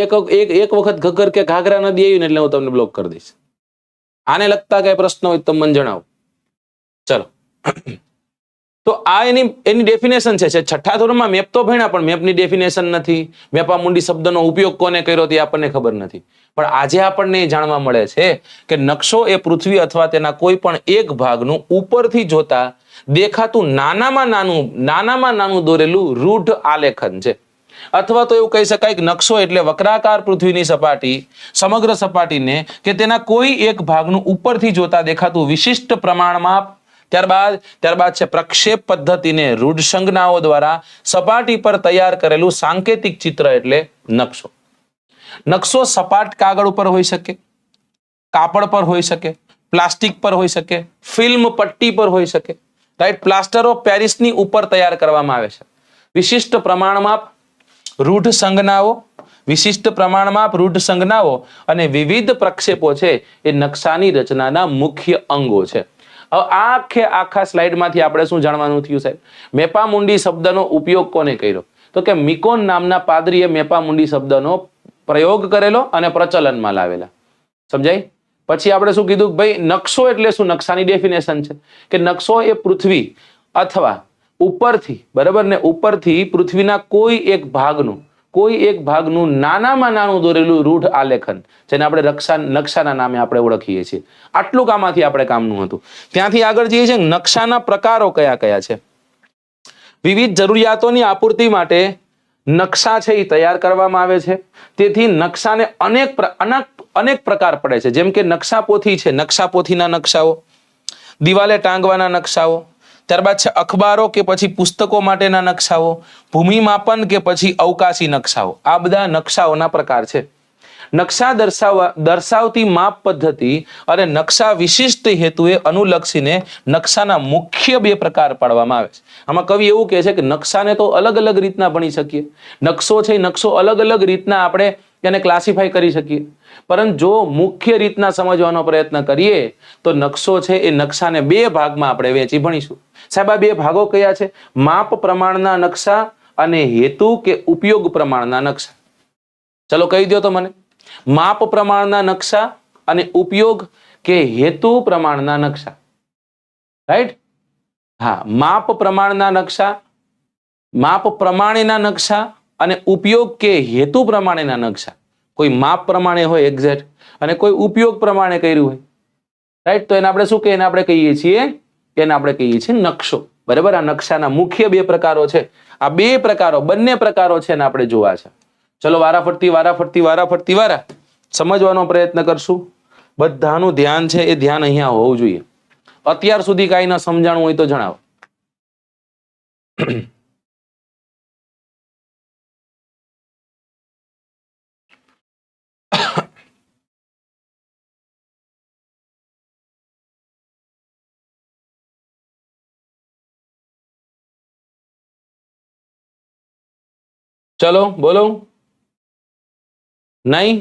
એક વખત ઘગ્ગર કે ઘાઘરા નદી આવી ને એટલે હું તમને બ્લોક કરી દઈશ. આને લગતા કઈ પ્રશ્ન હોય તો મને જણાવો. ચલો, તો આ એની ડેફિનેશન છે. 6ઠ્ઠા ધોરણમાં મેપ તો ભણ્યા, પણ મેપની ડેફિનેશન નથી. મેપામુંડી શબ્દનો ઉપયોગ કોને કર્યો તે આપણને ખબર નથી. પણ આજે આપણને જાણવા મળે છે કે નકશો એ પૃથ્વી અથવા તેના કોઈ પણ એક ભાગનું ઉપરથી જોતા દેખાતું નાનામાં નાનું દોરેલું રૂઢ આલેખન છે. અથવા તો એવું કહી શકાય કે નકશો એટલે વક્રાકાર પૃથ્વીની સપાટી, સમગ્ર સપાટીને કે તેના કોઈ એક ભાગનું ઉપરથી જોતા દેખાતું વિશિષ્ટ પ્રમાણમાં, ત્યારબાદ છે પ્રક્ષેપ પદ્ધતિને રૂઢ સંજ્ઞાઓ દ્વારા સપાટી પર તૈયાર કરેલું સાંકેતિક ચિત્ર એટલે નકશો. નકશો સપાટ કાગળ ઉપર હોઈ શકે, કાપડ પર હોઈ શકે, પ્લાસ્ટિક પર હોઈ શકે, ફિલ્મ પટ્ટી પર હોઈ શકે, રાઈટ? પ્લાસ્ટર ઓફ પેરિસની ઉપર તૈયાર કરવામાં આવે છે. વિશિષ્ટ પ્રમાણમાં રૂઢ સંજ્ઞાઓ અને વિવિધ પ્રક્ષેપો છે એ નકશાની રચનાના મુખ્ય અંગો છે. હવે આખા સ્લાઇડમાંથી આપણે શું જાણવાનું થયું સાહેબ? મેપામુંડી શબ્દનો ઉપયોગ કોને કર્યો? તો કે મિકોન નામના પાદરીએ મેપામુંડી શબ્દનો પ્રયોગ કરેલો અને પ્રચલનમાં લાવેલા, સમજાય? પછી આપણે શું કીધું? ભાઈ નકશો એટલે શું? નકશાની ડેફિનેશન છે કે નકશો એ પૃથ્વી અથવા ઉપરથી, બરાબર ને, ઉપરથી પૃથ્વીના કોઈ એક ભાગનું નાનામાં નાનું દોરેલું રૂઢ આલેખન, જેને આપણે નકશાના નામે આપણે ઓળખીએ છીએ. આટલું કામમાંથી આપણે કામનું હતું. ત્યાંથી આગળ જઈએ છીએ, નકશાના પ્રકારો કયા કયા છે. વિવિધ જરૂરિયાતોની આપૂર્તિ માટે નકશા છે એ તૈયાર કરવામાં આવે છે. તેથી નકશાને અનેક પ્રકાર પડે છે. જેમ કે નકશાપોથી છે, નકશાપોથીના નકશાઓ, દિવાલે ટાંગવાના નકશાઓ, ત્યારબાદ છે અખબારો કે પછી પુસ્તકો માટેના નકશાઓ, ભૂમિ માપન કે પછી અવકાશી નકશાઓ. આ બધા નકશાઓના પ્રકાર છે. નકશા દર્શાવતી માપ પદ્ધતિ અને નકશા વિશિષ્ટ હેતુએ અનુલક્ષીને નકશાના મુખ્ય 2 પ્રકાર પાડવામાં આવે છે. આમાં કવિ એવું કહે છે કે નકશાને તો અલગ અલગ રીતના ભણી શકીએ. નકશો અલગ અલગ રીતના આપણે એને ક્લાસિફાઈ કરી શકીએ. પરંતુ જો મુખ્ય રીતના સમજવાનો પ્રયત્ન કરીએ તો નકશો છે એ નકશાને 2 ભાગમાં આપણે વહેંચી ભણીશું. સાહેબ, આ 2 ભાગો કયા છે? માપ પ્રમાણના નકશા અને હેતુ કે ઉપયોગ પ્રમાણના નકશા. ચલો કહી દો તો મને. માપ પ્રમાણના નકશા અને ઉપયોગ કે હેતુ પ્રમાણના નકશા, રાઈટ? હા, માપ પ્રમાણના નકશા, માપ પ્રમાણેના નકશા અને ઉપયોગ કે હેતુ પ્રમાણેના નકશા. કોઈ માપ પ્રમાણે હોય એક્ઝેક્ટ અને કોઈ ઉપયોગ પ્રમાણે કર્યું હોય, રાઈટ? તો એને આપણે શું કહીએ? આપણે કહીએ છીએ નકશો, બરાબર? આ નકશાના મુખ્ય 2 પ્રકારો છે. આ બંને પ્રકારો છે ને આપણે જોવા છે. ચલો વારા સમજવાનો પ્રયત્ન કરશું. બધાનું ધ્યાન છે એ ધ્યાન અહીંયા હોવું જોઈએ. અત્યાર સુધી કાંઈ ન સમજાણું હોય તો જણાવો. ચલો બોલો. નહીં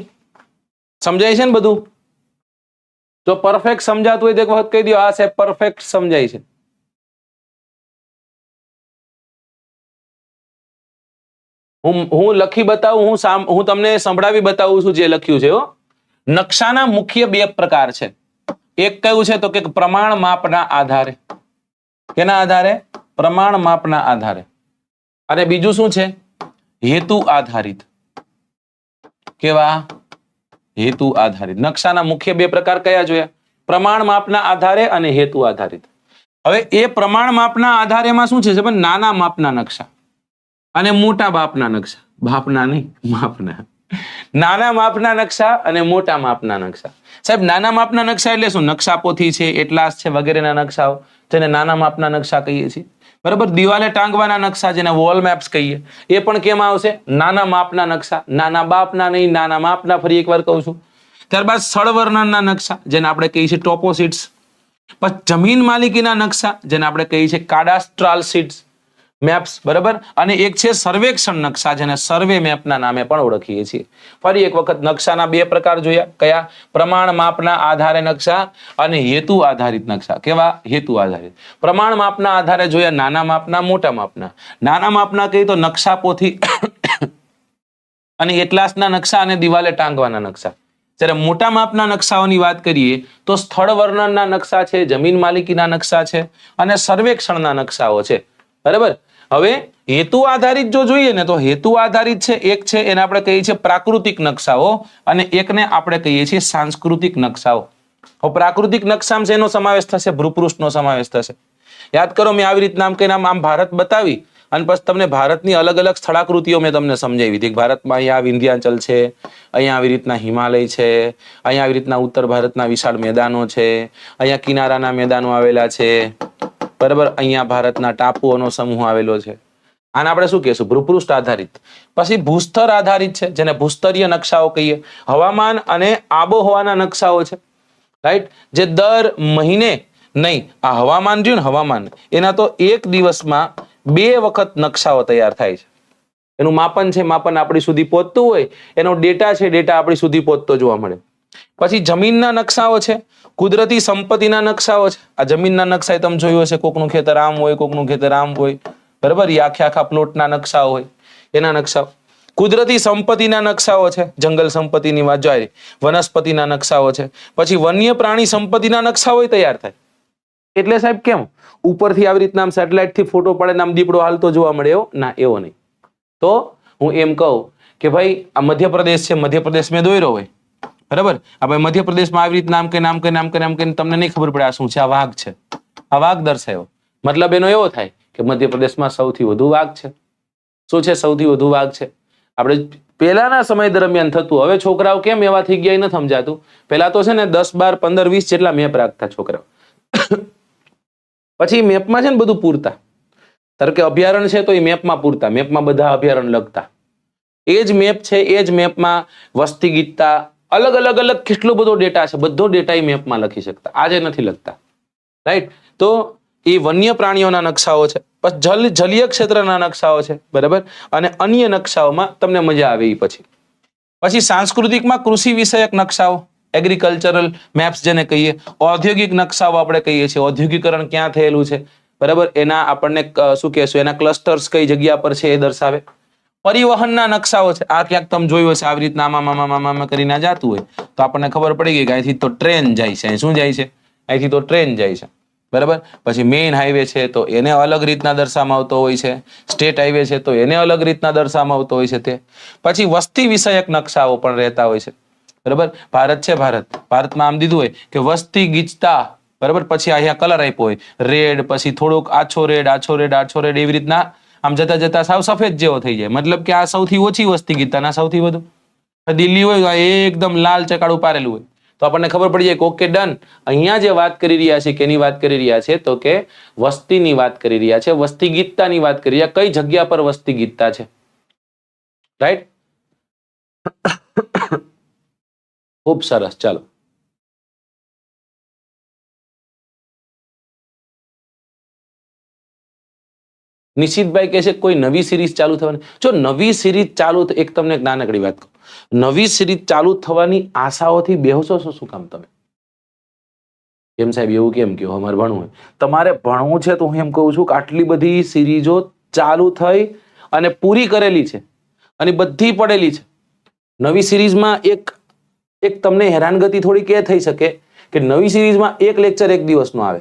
સમજાય છે ને બધું? જો પરફેક્ટ સમજાતું હોય તો એક વખત કહી દો, હા સાહેબ પરફેક્ટ સમજાય છે. હું લખી બતાવું, હું તમને સંભળાવી બતાવું છું જે લખ્યું છે. નકશાના મુખ્ય બે પ્રકાર છે. એક કયું છે તો કે પ્રમાણ માપના આધારે. કેના આધારે? પ્રમાણ માપના આધારે. અને બીજું શું છે? હેતુ આધારિત. કેવા? હેતુ આધારિત. નકશાના મુખ્ય બે પ્રકાર કયા જોયા? પ્રમાણ માપના આધારે અને હેતુ આધારિત. હવે એ પ્રમાણ માપના આધારેમાં શું છે? નાના માપના નકશા અને મોટા બાપના નકશા. બાપના નહીં, માપના. નાના માપના નકશા અને મોટા માપના નકશા. સાહેબ નાના માપના નકશા એટલે શું? નકશાપોથી છે, એટલાસ છે, વગેરેના નકશાઓ જેને નાના માપના નકશા કહીએ છીએ. બરાબર. દિવાલે ટાંગવાના નકશા જેને વોલ મેપ્સ કહીએ, એ પણ કેમ આવશે? નાના માપના નકશા. નાના બાપના નહીં, નાના માપના. ફરી એકવાર કહું છું. ત્યારબાદ સ્થળ વર્ણનના નકશા જેને આપણે કહીએ છીએ ટોપોસીટ્સ. પછી જમીન માલિકીના નકશા જેને આપણે કહીએ છીએ કાડાસ્ટ્રાલ શીટ્સ મેપ્સ. બરાબર. અને એક છે સર્વેક્ષણ નકશા જેને સર્વે મેપના નામે પણ ઓળખીએ છીએ. ફરી એક વખત નકશાના બે પ્રકાર જોયા. કયા? પ્રમાણ માપના આધારે નકશા અને હેતુ આધારિત નકશા. કેવા? હેતુ આધારિત. પ્રમાણ માપના આધારે જોયા નાના માપના, મોટા માપના. નાના માપના કહીએ તો નકશાપોથી અને એટલાસના નકશા અને દિવાલે ટાંગવાના નકશા. જ્યારે મોટા માપના નકશાઓની વાત કરીએ તો સ્થળ વર્ણનના નકશા છે, જમીન માલિકીના નકશા છે અને સર્વેક્ષણના નકશાઓ છે. બરાબર. હવે હેતુ આધારિત જો જોઈએ ને તો હેતુ આધારિત છે એક છે એને આપણે કહીએ છીએ પ્રાકૃતિક નકશાઓ અને એકને આપણે કહીએ છીએ સાંસ્કૃતિક નકશાઓ. હવે પ્રાકૃતિક નકશામાં શેનો સમાવેશ થશે? ભૂપૃષ્ઠનો સમાવેશ થશે. યાદ કરો, મેં આવી રીતના આમ ભારત બતાવી અને પછી તમને ભારતની અલગ અલગ સ્થળાકૃતિઓ મેં તમને સમજાવી હતી. ભારતમાં અહીંયા વિંધ્યાચલ છે, અહીંયા આવી રીતના હિમાલય છે, અહીંયા આવી રીતના ઉત્તર ભારતના વિશાળ મેદાનો છે, અહીંયા કિનારાના મેદાનો આવેલા છે. બરાબર. અહીંયા ભારતના ટાપુઓનો સમૂહ આવેલો છે. આને આપણે શું કહીશું? ભૂપૃષ્ઠ આધારિત. પછી ભૂસ્તર આધારિત છે જેને ભૂસ્તરીય નકશાઓ કહીએ. હવામાન અને આબોહવાના નકશાઓ છે. રાઈટ. જે દર મહિને નહીં, આ હવામાન રહ્યું ને, હવામાન એના તો એક દિવસમાં 2 વખત નકશાઓ તૈયાર થાય છે. એનું માપન છે, માપન આપણી સુધી પહોંચતું હોય. એનો ડેટા છે, ડેટા આપણી સુધી પહોંચતો જોવા મળે. પછી જમીનના નકશાઓ છે, કુદરતી સંપત્તિના નકશાઓ છે. આ જમીનના નકશા તમે જોયું હશે, કોકનું ખેતર આમ હોય, કોકનું ખેતર આમ હોય. બરાબર. એ આખા પ્લોટના નકશાઓ હોય, એના નકશાઓ. કુદરતી સંપત્તિના નકશાઓ છે, જંગલ સંપત્તિની વાત જોઈએ, વનસ્પતિના નકશાઓ છે. પછી વન્ય પ્રાણી સંપત્તિના નકશાઓ તૈયાર થાય. એટલે સાહેબ કેમ ઉપરથી આવી રીતના આમ સેટેલાઇટ થી ફોટો પડે ને આમ દીપડો હાલતો જોવા મળે એવો? ના, એવો નહીં. તો હું એમ કહું કે ભાઈ આ મધ્યપ્રદેશ છે, મધ્યપ્રદેશ મેં દોર્યો હોય. બરાબર. આપણે મધ્યપ્રદેશમાં આવી રીતના આમ કરીને તમને નહીં ખબર પડે આ શું છે. આ વાઘ છે, આ વાઘ દર્શાવ્યો. મતલબ એનો એવો થાય કે મધ્યપ્રદેશમાં સૌથી વધુ વાઘ છે. શું છે? સૌથી વધુ વાઘ છે. આપણે પહેલાના સમય દરમિયાન થતું. હવે છોકરાઓ કેમ એવા થઈ ગયા એ નથી સમજાતું. પહેલા તો છે ને 10, 12, 15, 20 જેટલા મેપ રાખતા છોકરાઓ. પછી મેપમાં છે ને બધું પૂરતા. ધારો કે અભયારણ્ય છે તો એ મેપમાં પૂરતા, મેપમાં બધા અભયારણ્ય લખતા. એ જ મેપ છે, એ જ મેપમાં વસ્તી ગીતતા અલગ કેટલો બધો ડેટા છે, બધો ડેટા એ મેપમાં લખી શકતા. આજે નથી લખતા. રાઈટ. તો એ વન્ય પ્રાણીઓના નકશાઓ છે. પછી જલીય ક્ષેત્રના નકશાઓ છે. બરાબર. અને અન્ય નકશાઓમાં તમને મજા આવે. પછી સાંસ્કૃતિકમાં કૃષિ વિષયક નકશાઓ, એગ્રીકલ્ચરલ મેપ્સ જેને કહીએ. ઔદ્યોગિક નકશાઓ આપણે કહીએ છીએ, ઔદ્યોગિકરણ ક્યાં થયેલું છે. બરાબર. એના આપણને શું કહેશું, એના ક્લસ્ટર્સ કઈ જગ્યા પર છે એ દર્શાવે. પરિવહનના નકશાઓ છે. આ ક્યાંક તમે જોયું હશે, આવી રીતના આમાં કરીને જતું હોય તો આપણને ખબર પડી ગઈ કે અહીંથી તો ટ્રેન જાય છે. શું જાય છે? અહીંથી તો ટ્રેન જાય છે. બરાબર. પછી મેઇન હાઈવે છે તો એને અલગ રીતના દર્શાવવામાં આવતો હોય છે. સ્ટેટ હાઈવે છે તો એને અલગ રીતના દર્શાવવામાં આવતો હોય છે. તે પછી વસ્તી વિષયક નકશાઓ પણ રહેતા હોય છે. બરાબર. ભારત છે, ભારતમાં આમ દીધું હોય કે વસ્તી ગીચતા. બરાબર. પછી અહીંયા કલર આપ્યો હોય રેડ, પછી થોડોક આછો રેડ એવી રીતના આમ જતા સાવ સફેદ જેવો થઈ જાય. મતલબ કે આ સૌથી ઓછી વસ્તી ગીચતા, સૌથી વધુ. દિલ્હી હોય એકદમ લાલ ચકાડું પારેલું હોય તો આપણને ખબર પડી જાય કે ઓકે ડન. અહીંયા જે વાત કરી રહ્યા છે કેની વાત કરી રહ્યા છે તો કે વસ્તીની વાત કરી રહ્યા છે, વસ્તી ગીચતાની વાત કરી રહ્યા. કઈ જગ્યા પર વસ્તી ગીચતા છે. રાઈટ. ખૂબ સરસ. ચાલો નિશિતભાઈ કહે છે કોઈ નવી સિરીઝ ચાલુ થવાની. જો નવી સિરીઝ ચાલુ, એક તમને એક નાનકડી વાત કહું, નવી સિરીઝ ચાલુ થવાની આશાઓથી બેહશો છો શું કામ તમે? કેમ સાહેબ એવું કેમ કહો? અમારે ભણવું હોય. તમારે ભણવું છે તો હું એમ કહું છું કે આટલી બધી સિરીઝો ચાલુ થઈ અને પૂરી કરેલી છે અને બધી પડેલી છે. નવી સિરીઝમાં એક તમને હેરાનગતિ થોડીક એ થઈ શકે કે નવી સિરીઝમાં એક લેક્ચર એક દિવસનો આવે.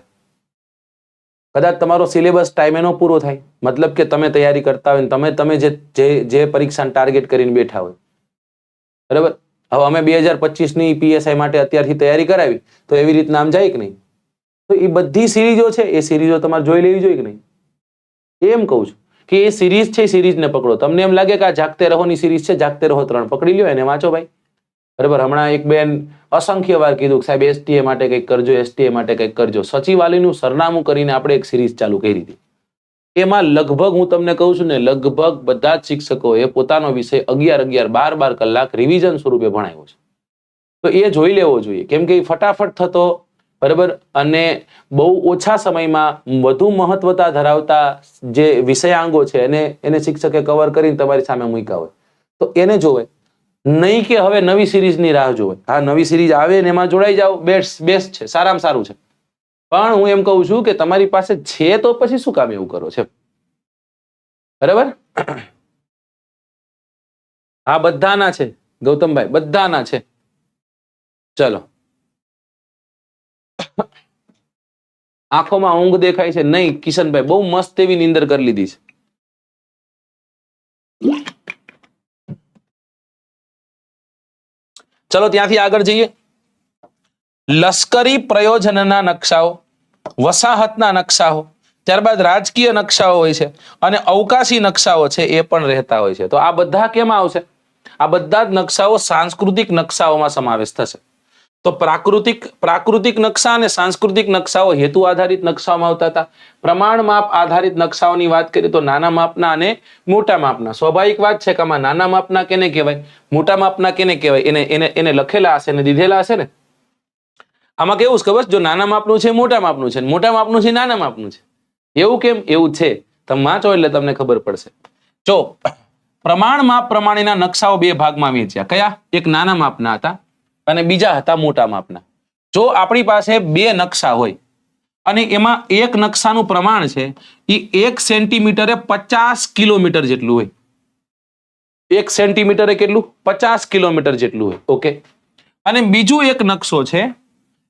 કદાચ તમારો સિલેબસ ટાઈમે નો પૂરો થાય, મતલબ કે તમે તૈયારી કરતા હોય તમે જે પરીક્ષાને ટાર્ગેટ કરીને બેઠા હોય, બરાબર. હવે અમે 2025ની PSI માટે અત્યારથી તૈયારી કરાવી તો એવી રીતના આમ જાય કે નહીં? તો એ બધી સિરીઝો છે, એ સિરીઝો તમારે જોઈ લેવી જોઈએ કે નહીં? એમ કહું છું કે એ સિરીઝ છે, સિરીઝને પકડો. તમને એમ લાગે કે આ જાગતે રહોની સિરીઝ છે, જાગતે રહો 3 પકડી લ્યો, એને વાંચો ભાઈ, બરાબર. હમણાં એક બેન અસંખ્ય વાર કીધું સાહેબ STA માટે કંઈક કરજો, STA માટે કંઈક કરજો. સચિવાલયનું સરનામું કરીને આપણે એક સિરીઝ ચાલુ કરી હતી. એમાં લગભગ હું તમને કહું છું ને, લગભગ બધા જ શિક્ષકોએ પોતાનો વિષય 11 12 કલાક રિવિઝન સ્વરૂપે ભણાવ્યો છે. તો એ જોઈ લેવો જોઈએ, કેમ કે ફટાફટ થતો, બરાબર, અને બહુ ઓછા સમયમાં વધુ મહત્વતા ધરાવતા જે વિષયાંગો છે એને શિક્ષકે કવર કરીને તમારી સામે મૂક્યા હોય તો એને જોવે, નહીં કે હવે નવી સિરીઝની રાહ જોવે. હા, નવી સિરીઝ આવે ને એમાં જોડાઈ જાઓ, બેસ્ટ છે, સારામાં સારું છે. પણ હું એમ કહું છું કે તમારી પાસે છે તો પછી શું કામ એવું કરો છે, બરાબર? હા, બધાના છે ગૌતમભાઈ, બધાના છે. ચલો, આંખોમાં ઊંઘ દેખાય છે? નહીં કિશનભાઈ, બહુ મસ્ત એવી નીંદર કરી લીધી છે. ચલો ત્યાંથી આગળ જઈએ. લશ્કરી પ્રયોજનના નકશાઓ, વસાહતના નકશાઓ, ત્યારબાદ રાજકીય નકશાઓ હોય છે અને અવકાશી નકશાઓ છે એ પણ રહેતા હોય છે. તો આ બધા કેમાં આવશે? આ બધા જ નકશાઓ સાંસ્કૃતિક નકશાઓમાં સમાવેશ થશે. તો પ્રાકૃતિક નકશા અને સાંસ્કૃતિક નકશાઓ હેતુ આધારિત નકશાઓમાં આવતા હતા. પ્રમાણ માપ આધારિત નકશાઓની વાત કરીએ તો નાના માપના અને મોટા માપના. સ્વાભાવિક વાત છે કે આમાં નાના માપના કેને કહેવાય, મોટા માપના કેને કહેવાય, એને લખેલા હશે ને દીધેલા હશે ને. આમાં કેવું છે ખબર? જો નાના માપનું છે મોટા માપનું છે, મોટા માપનું છે નાના માપનું છે. એવું કેમ? એવું છે, તમે વાંચો એટલે તમને ખબર પડશે. જો પ્રમાણ માપ પ્રમાણેના નકશાઓ 2 ભાગમાં વહેંચ્યા. કયા? એક નાના માપના હતા અને બીજા હતા મોટા માપના. જો આપણી પાસે 2 નકશા હોય અને એમાં એક નકશાનું પ્રમાણ છે એ 1 સેન્ટીમીટરે 50 કિલોમીટર જેટલું હોય. 1 સેન્ટીમીટરે કેટલું? 50 કિલોમીટર જેટલું હોય. ઓકે. અને બીજું એક નકશો છે,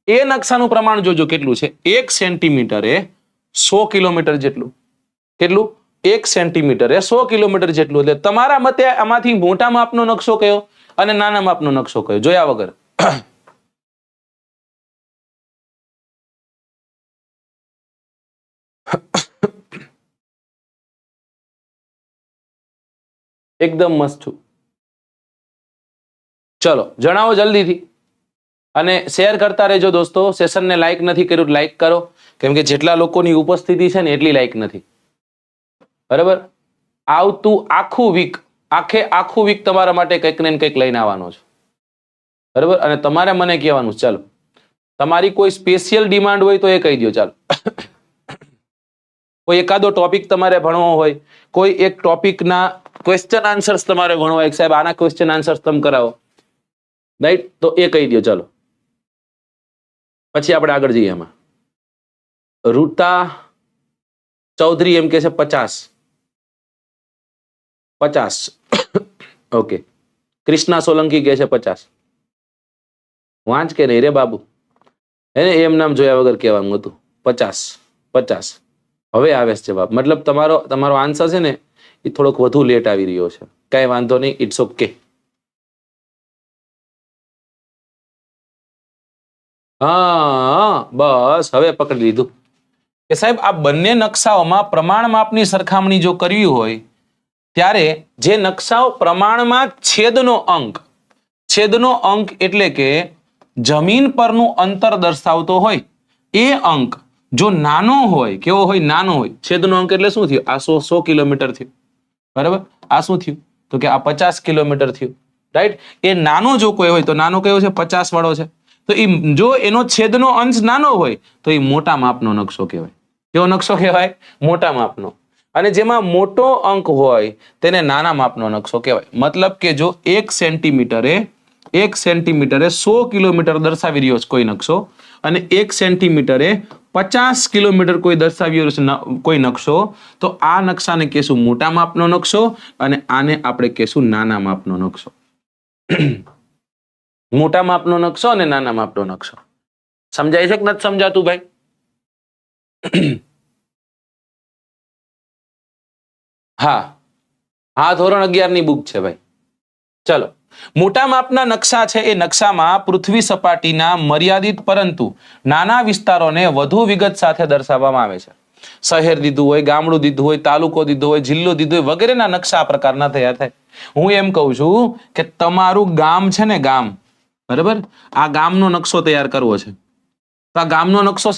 એ નકશાનું પ્રમાણ જોજો કેટલું છે, 1 સેન્ટીમીટરે 100 કિલોમીટર જેટલું. કેટલું? 1 સેન્ટીમીટરે 100 કિલોમીટર જેટલું. એટલે તમારા મતે આમાંથી મોટા માપનો નકશો કયો અને નાના માપનો નકશો કયો? જોયા વગર. એકદમ મસ્ત છું. ચલો જણાવો જલ્દીથી અને શેર કરતા રહેજો દોસ્તો. સેશનને લાઈક નથી કર્યું, લાઈક કરો, કેમ કે જેટલા લોકોની ઉપસ્થિતિ છે ને એટલી લાઈક નથી, બરાબર. આવતું આખું વીક તમારા માટે કંઈક ને કંઈક લઈને આવવાનો છે, બરાબર. અને તમારે મને કહેવાનું છે. ચાલો, તમારી કોઈ સ્પેશિયલ ડિમાન્ડ હોય તો એ કહી દો. ચાલો, કોઈ એકાદો ટોપિક તમારે ભણવો હોય, કોઈ એક ટોપિકના ક્વેશ્ચન આન્સર્સ તમારે ભણવા, એક સાહેબ આના ક્વેશ્ચન આન્સર્સ તમે કરાવો, રાઈટ, તો એ કહી દો. ચાલો, પછી આપણે આગળ જઈએ. એમાં રૂતા ચૌધરી એમ કે છે 50. ઓકે. કૃષ્ણા સોલંકી કહે છે 50. વાંચ કે નહીં રે બાબુ, એને એમ નામ જોયા વગર કહેવાનું હતું. 50. હવે આવે છે જવાબ. મતલબ તમારો આન્સર છે ને એ થોડોક વધુ લેટ આવી રહ્યો છે. કઈ વાંધો નહીં, ઇટ્સ ઓકે. હા, બસ હવે પકડી લીધું કે સાહેબ આ બંને નકશાઓમાં પ્રમાણ માપની સરખામણી જો કરવી હોય ત્યારે જે નકશાઓ પ્રમાણમાં છેદનો અંક એટલે કે જમીન પરનું અંતર દર્શાવતો હોય એ અંક જો નાનો હોય, કેવો હોય? નાનો હોય. છેદનો અંક એટલે શું થયું? આ 100 કિલોમીટર થયું, બરાબર. આ શું થયું? તો કે આ 50 કિલોમીટર થયું, રાઈટ. એ નાનો જો કોઈ હોય તો નાનો કયો છે? 50 વાળો છે. તો એ જો એનો છેદનો અંશ નાનો હોય તો એ મોટા માપનો નકશો કહેવાય. કેવો નકશો કહેવાય? મોટા માપનો. અને જેમાં મોટો અંક હોય તેને નાના માપનો નકશો કહેવાય. મતલબ કે જો 1 સેન્ટીમીટરે 100 કિલોમીટર દર્શાવી રહ્યો છે કોઈ નકશો, અને 1 સેન્ટીમીટરે 50 કિલોમીટર કોઈ દર્શાવી રહ્યો છે કોઈ નકશો, તો આ નકશાને કહેશું મોટા માપનો નકશો અને આને આપણે કહેશું નાના માપનો નકશો. મોટા માપનો નકશો અને નાના માપનો નકશો. સમજાય છે કે નથી સમજાતું ભાઈ? હા, ધોરણ 11 ની બુક છે ભાઈ. ચલો, મોટા માપના નકશા છે એ નકશામાં પૃથ્વી સપાટીના મર્યાદિત પરંતુ નાના વિસ્તારોને વધુ વિગત સાથે દર્શાવવામાં આવે છે. શહેર દીધું હોય, ગામડું દીધું હોય, તાલુકો દીધો હોય, જિલ્લો દીધો હોય, વગેરેના નકશા આ પ્રકારના તૈયાર થાય. હું એમ કહું છું કે તમારું ગામ છે ને, ગામ, બરાબર, આ ગામનો નકશો તૈયાર કરવો છે, તો આ ગામનો નકશો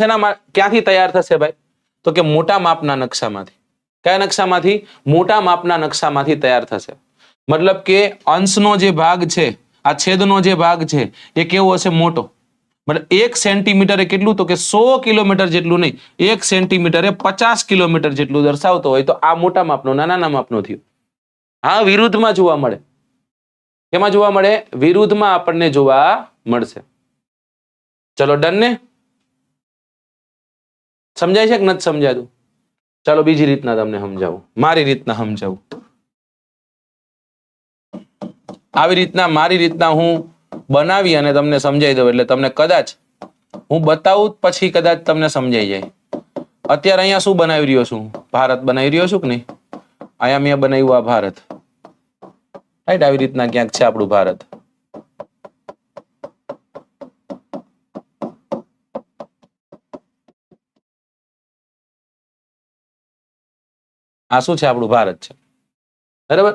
ક્યાંથી તૈયાર થશે ભાઈ? તો કે મોટા માપના નકશામાંથી. કયા નકશામાંથી? મોટા માપના નકશામાંથી તૈયાર થશે. મતલબ કે અંશનો જે ભાગ છે, આ છેદનો જે ભાગ છે એ કેવો હશે? મોટો. મતલબ 1 સેન્ટીમીટરે કેટલું? તો કે 100 કિલોમીટર જેટલું નહીં, 1 સેન્ટીમીટરે 50 કિલોમીટર જેટલું દર્શાવતો હોય તો આ મોટા માપનો, નાના માપનો થયો. હા, વિરુદ્ધમાં જોવા મળે. કેમાં જોવા મળે? વિરુદ્ધમાં આપણને જોવા મળશે. ચલો, ડન ને? સમજાય છે કે નથી સમજાતું? ચાલો બીજી રીતના તમને સમજાવું, મારી રીતના સમજાવું. આવી રીતના મારી રીતના હું બનાવી અને તમને સમજાવી દઉં, એટલે તમને કદાચ હું બતાવું પછી કદાચ તમને સમજાઈ જાય. અત્યારે અહીંયા શું બનાવી રહ્યો છું? ભારત બનાવી રહ્યો છું કે નહીં? અહીંયા મેં બનાવ્યું આ ભારત, રાઈટ? આવી રીતના ક્યાંક છે આપણું ભારત. આ શું છે? આપણું ભારત છે, બરાબર.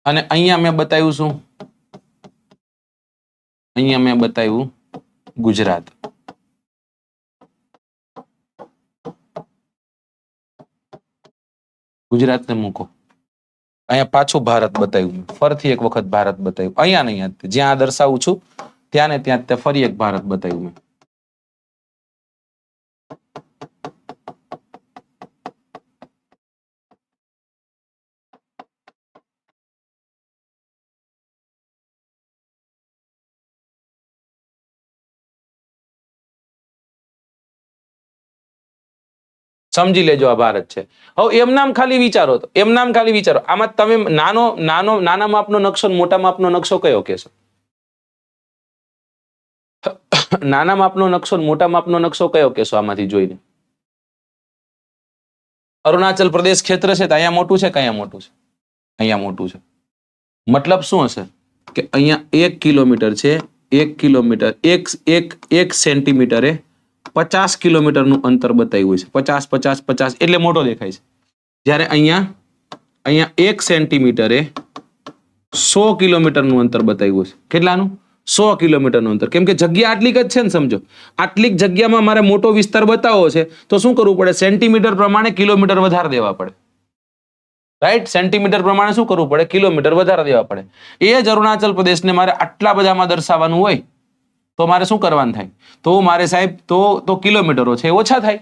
અને અહીંયા મેં બતાવ્યું શું? અહીંયા મેં બતાવ્યું ગુજરાત. ગુજરાતને મૂકો, અહીંયા પાછું ભારત બતાવ્યું, ફરીથી એક વખત ભારત બતાવ્યું. અહીંયા નહીં, જ્યાં દર્શાવું છું ત્યાં ને ત્યાં ફરી એક ભારત બતાવ્યું મેં. સમજી લેજો આ ભારત છે. હવે એમ નામ ખાલી વિચારો, તો એમ નામ ખાલી વિચારો, આમાં તમે નાના માપનો નકશો, મોટા માપનો નકશો કયો કહેશો? નાના માપનો નકશો, મોટા માપનો નકશો કયો કહેશો આમાંથી જોઈને? અરુણાચલ પ્રદેશ ક્ષેત્ર છે તો અહીંયા મોટું છે કે અહીંયા મોટું છે? અહીંયા મોટું છે. મતલબ શું હશે કે અહીંયા 1 કિલોમીટર છે, 1 કિલોમીટર 1 સેન્ટીમીટરે 50 કિલોમીટરનું અંતર બતાવ્યું છે. 50 50 50 એટલે મોટો દેખાય છે. જ્યારે અહીંયા 1 સેન્ટીમીટરે 100 કિલોમીટરનું અંતર બતાવ્યું છે. કેટલાનું? 100 કિલોમીટરનું અંતર. કેમ કે જગ્યા આટલીક જ છે ને, સમજો. આટલીક જગ્યામાં મારે મોટો વિસ્તાર બતાવવો છે તો શું કરવું પડે? સેન્ટીમીટર પ્રમાણે કિલોમીટર વધારે દેવા પડે, રાઈટ? સેન્ટીમીટર પ્રમાણે શું કરવું પડે? કિલોમીટર વધારે દેવા પડે. એ જ અરુણાચલ પ્રદેશને મારે આટલા બધામાં દર્શાવવાનું હોય તો મારે શું કરવાનું થાય? તો મારે સાહેબ તો કિલોમીટરો છે ઓછા થાય.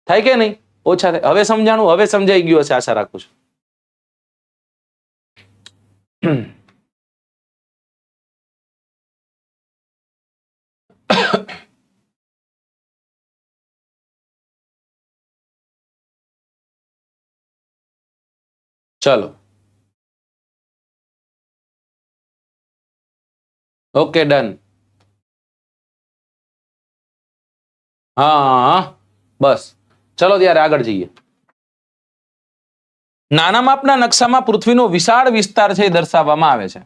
થાય કે નહીં? ઓછા થાય. હવે સમજાણું? હવે સમજાઈ ગયું હશે, આશા રાખું છું. ચલો, ઓકે, ડન. હા, બસ. ચલો ત્યારે આગળ જઈએ. નાના માપના નકશામાં પૃથ્વીનો વિશાળ વિસ્તાર છે એ દર્શાવવામાં આવે છે.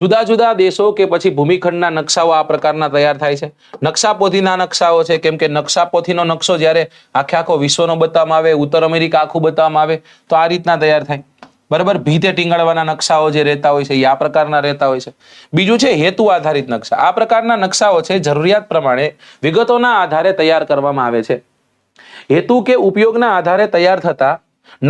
જુદા જુદા દેશો કે પછી ભૂમિખંડના નકશાઓ આ પ્રકારના તૈયાર થાય છે. નકશાપોથીના નકશાઓ છે, કેમ કે નકશાપોથીનો નકશો જ્યારે આખો વિશ્વનો બતાવવામાં આવે, ઉત્તર અમેરિકા આખું બતાવવામાં આવે તો આ રીતના તૈયાર થાય, બરાબર. ભીતે ટીંગાડવાના નકશાઓ જે રહેતા હોય છે એ આ પ્રકારના રહેતા હોય છે. બીજું છે હેતુ આધારિત નકશા. આ પ્રકારના નકશાઓ છે જરૂરિયાત પ્રમાણે વિગતોના આધારે તૈયાર કરવામાં આવે છે. હેતુ કે ઉપયોગના આધારે તૈયાર થતા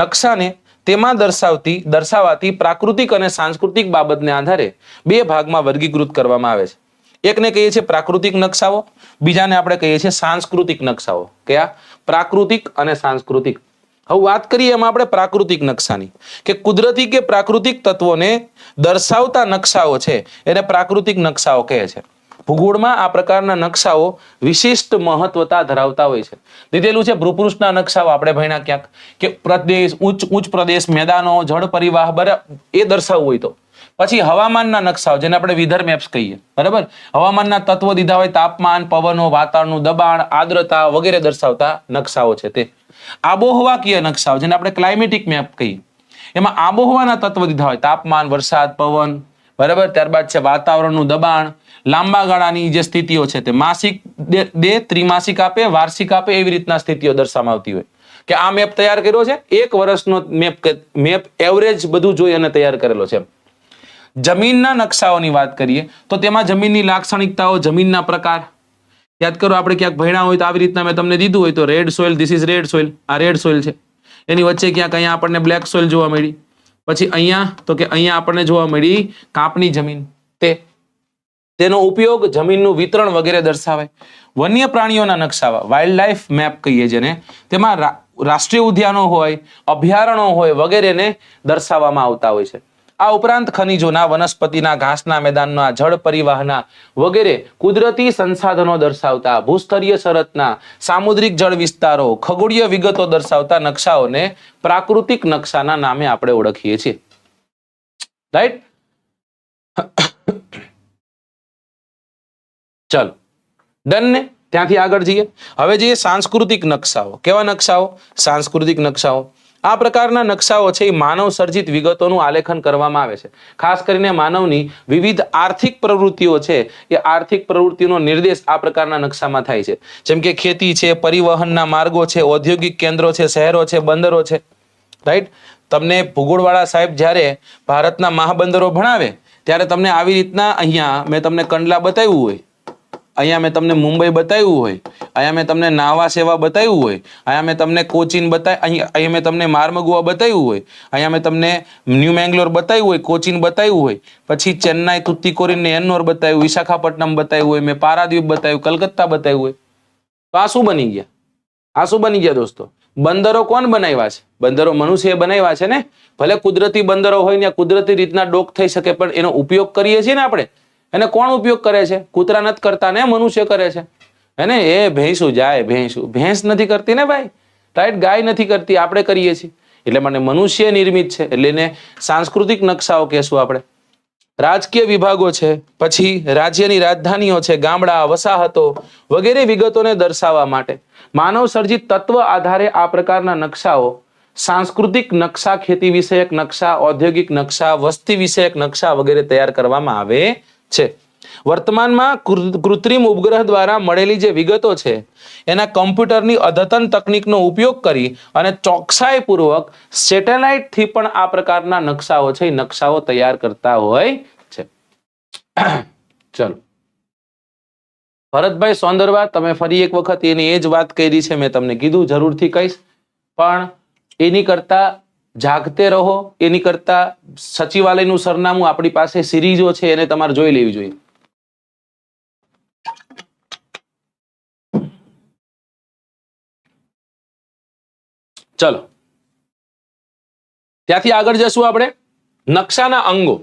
નકશાને તેમાં દર્શાવાતી પ્રાકૃતિક અને સાંસ્કૃતિક બાબતને આધારે 2 ભાગમાં વર્ગીકૃત કરવામાં આવે છે. એકને કહીએ છીએ પ્રાકૃતિક નકશાઓ, બીજાને આપણે કહીએ છીએ સાંસ્કૃતિક નકશાઓ. કયા? પ્રાકૃતિક અને સાંસ્કૃતિક. હવે વાત કરીએ એમાં આપણે પ્રાકૃતિક નકશાની, કે કુદરતી કે પ્રાકૃતિક તત્વોને દર્શાવતા નકશાઓ છે એને પ્રાકૃતિક નકશાઓ કહે છે. ભૂગોળમાં આ પ્રકારના નકશાઓ વિશિષ્ટ મહત્વતા ધરાવતા હોય છે. દીધેલું છે ભૂપૃષ્ઠના નકશાઓ આપણે ભણ્યા ક્યાંક, કે પ્રદેશ, ઉચ્ચ પ્રદેશ, મેદાનો, જળ પરિવાહ એ દર્શાવવું હોય તો. પછી હવામાનના નકશાઓ જેને આપણે વિધર મેપ્સ કહીએ, બરાબર. હવામાનના તત્વો દીધા હોય, તાપમાન, પવનો, વાતાવરણનું દબાણ, આર્દ્રતા વગેરે દર્શાવતા નકશાઓ છે તે. આબોહવાકીય નકશાઓ જેને આપણે ક્લાઇમેટિક મેપ કહીએ, એમાં આબોહવાના તત્વો દીધા હોય, તાપમાન, વરસાદ, પવન, બરાબર. ત્યારબાદ છે વાતાવરણનું દબાણ, લાંબા ગાળાની જે સ્થિતિઓ છે તે માસિક દે, ત્રિમાસિક આપે, વાર્ષિક આપે, એવી રીતના સ્થિતિઓ દર્શાવવામાં આવતી હોય. કે આ મેપ તૈયાર કર્યો છે, 1 વર્ષનો મેપ એવરેજ બધું જોઈ અને તૈયાર કરેલો છે. જમીનના નકશાઓની વાત કરીએ તો તેમાં જમીનની લાક્ષણિકતાઓ, જમીનના પ્રકાર યાદ કરો. આપણે ક્યાંક ભણ્યા હોય તો આવી રીતના મેં તમને દીધું હોય તો red soil, this is red soil, આ રેડ સોઇલ છે. એની વચ્ચે ક્યાંક અહીંયા આપણને બ્લેક સોઇલ જોવા મળી. પછી અહીંયા તો કે અહીંયા આપણને જોવા મળી કાપની જમીન. તેનો ઉપયોગ જમીનનું વિતરણ વગેરે દર્શાવે. વન્ય પ્રાણીઓના નકશાવા, વાઇલ્ડ લાઈફ મેપ કહીએ જેને, તેમાં રાષ્ટ્રીય ઉદ્યાનો હોય, અભયારણ્યો હોય વગેરેને દર્શાવવામાં આવતા હોય છે. આ ઉપરાંત ખનિજોના, વનસ્પતિના, ઘાસના મેદાનના, જળ પરિવાહના વગેરે કુદરતી સંસાધનો દર્શાવતા, ભૂસ્તરીય શરતના, સામુદ્રિક જળ વિસ્તારો, ખગોળીય વિગતો દર્શાવતા નકશાઓને પ્રાકૃતિક નકશાના નામે આપણે ઓળખીએ છીએ. રાઈટ? ચલો, ડન ને? ત્યાંથી આગળ જઈએ. હવે જઈએ સાંસ્કૃતિક નકશાઓ. કેવા નકશાઓ? સાંસ્કૃતિક નકશાઓ. આ પ્રકારના નકશાઓ છે એ માનવ સર્જિત વિગતોનું આલેખન કરવામાં આવે છે. ખાસ કરીને માનવની વિવિધ આર્થિક પ્રવૃત્તિઓ છે એ આર્થિક પ્રવૃત્તિનો નિર્દેશ આ પ્રકારના નકશામાં થાય છે. જેમ કે ખેતી છે, પરિવહનના માર્ગો છે, ઔદ્યોગિક કેન્દ્રો છે, શહેરો છે, બંદરો છે. રાઈટ? તમને ભૂગોળવાળા સાહેબ જ્યારે ભારતના મહાબંદરો ભણાવે ત્યારે તમને આવી રીતના અહીંયા મેં તમને કંડલા બતાવ્યું હોય, અહીંયા મેં તમને મુંબઈ બતાવ્યું હોય, અહીંયા મેં તમને નાવા સેવા બતાવ્યું હોય, અહીંયા મેં તમને કોચીન અહીંયા મેં તમને માર્મગુઆ બતાવ્યું હોય, અહીંયા મેં તમને ન્યૂ મેંગ્લોર બતાવ્યું હોય, કોચીન બતાવ્યું હોય, પછી ચેન્નાઈ, તુતિકોરિન ને એન્નોર બતાવ્યું, વિશાખાપટ્ટનમ બતાવ્યું હોય, મેં પારાદીપ બતાવ્યું, કલકત્તા બતાવ્યું હોય. તો આ શું બની ગયા? આ શું બની ગયા દોસ્તો? બંદરો કોણ બનાવ્યા છે? બંદરો મનુષ્યએ બનાવ્યા છે ને. ભલે કુદરતી બંદરો હોય ને કુદરતી રીતના ડોક થઈ શકે, પણ એનો ઉપયોગ કરીએ છીએ ને આપણે. એને કોણ ઉપયોગ કરે છે? કૂતરા નથી કરતા ને, મનુષ્ય કરે છે. એને એ ભેંસું જાય, ભેંસ નથી કરતી ને ભાઈ. રાઈટ? ગાય નથી કરતી, આપણે કરીએ છીએ. એટલે મને મનુષ્ય નિર્મિત છે, એટલે એને સાંસ્કૃતિક નકશાઓ કહેશું આપણે. રાજકીય વિભાગો છે, પછી રાજ્યની રાજધાનીઓ છે, ગામડા, વસાહતો વગેરે વિગતોને દર્શાવવા માટે માનવ સર્જિત તત્વ આધારે આ પ્રકારના નકશાઓ, સાંસ્કૃતિક નકશા, ખેતી વિષયક નકશા, ઔદ્યોગિક નકશા, વસ્તી વિષયક નકશા વગેરે તૈયાર કરવામાં આવે છે. વર્તમાનમાં કૃત્રિમ ઉપગ્રહ દ્વારા મળેલી જે વિગતો છે એના કમ્પ્યુટરની અદ્યતન તકનીકનો ઉપયોગ કરી અને ચોકસાઈપૂર્વક સેટેલાઇટથી પણ આ પ્રકારના નકશાઓ છે એ નકશાઓ તૈયાર કરતા હોય છે. ચલો, ભરતભાઈ સોંદરવા, તમે ફરી એક વખત એની એ જ વાત કરી છે, મેં તમને કીધું જરૂરથી કહીશ, પણ એની કરતા જાગતે રહો. એની કરતા સચિવાલયનું સરનામું આપણી પાસે સિરીઝો છે એને તમારે જોઈ લેવી જોઈએ. ચલો, ત્યાંથી આગળ જશું આપણે. નકશાના અંગો.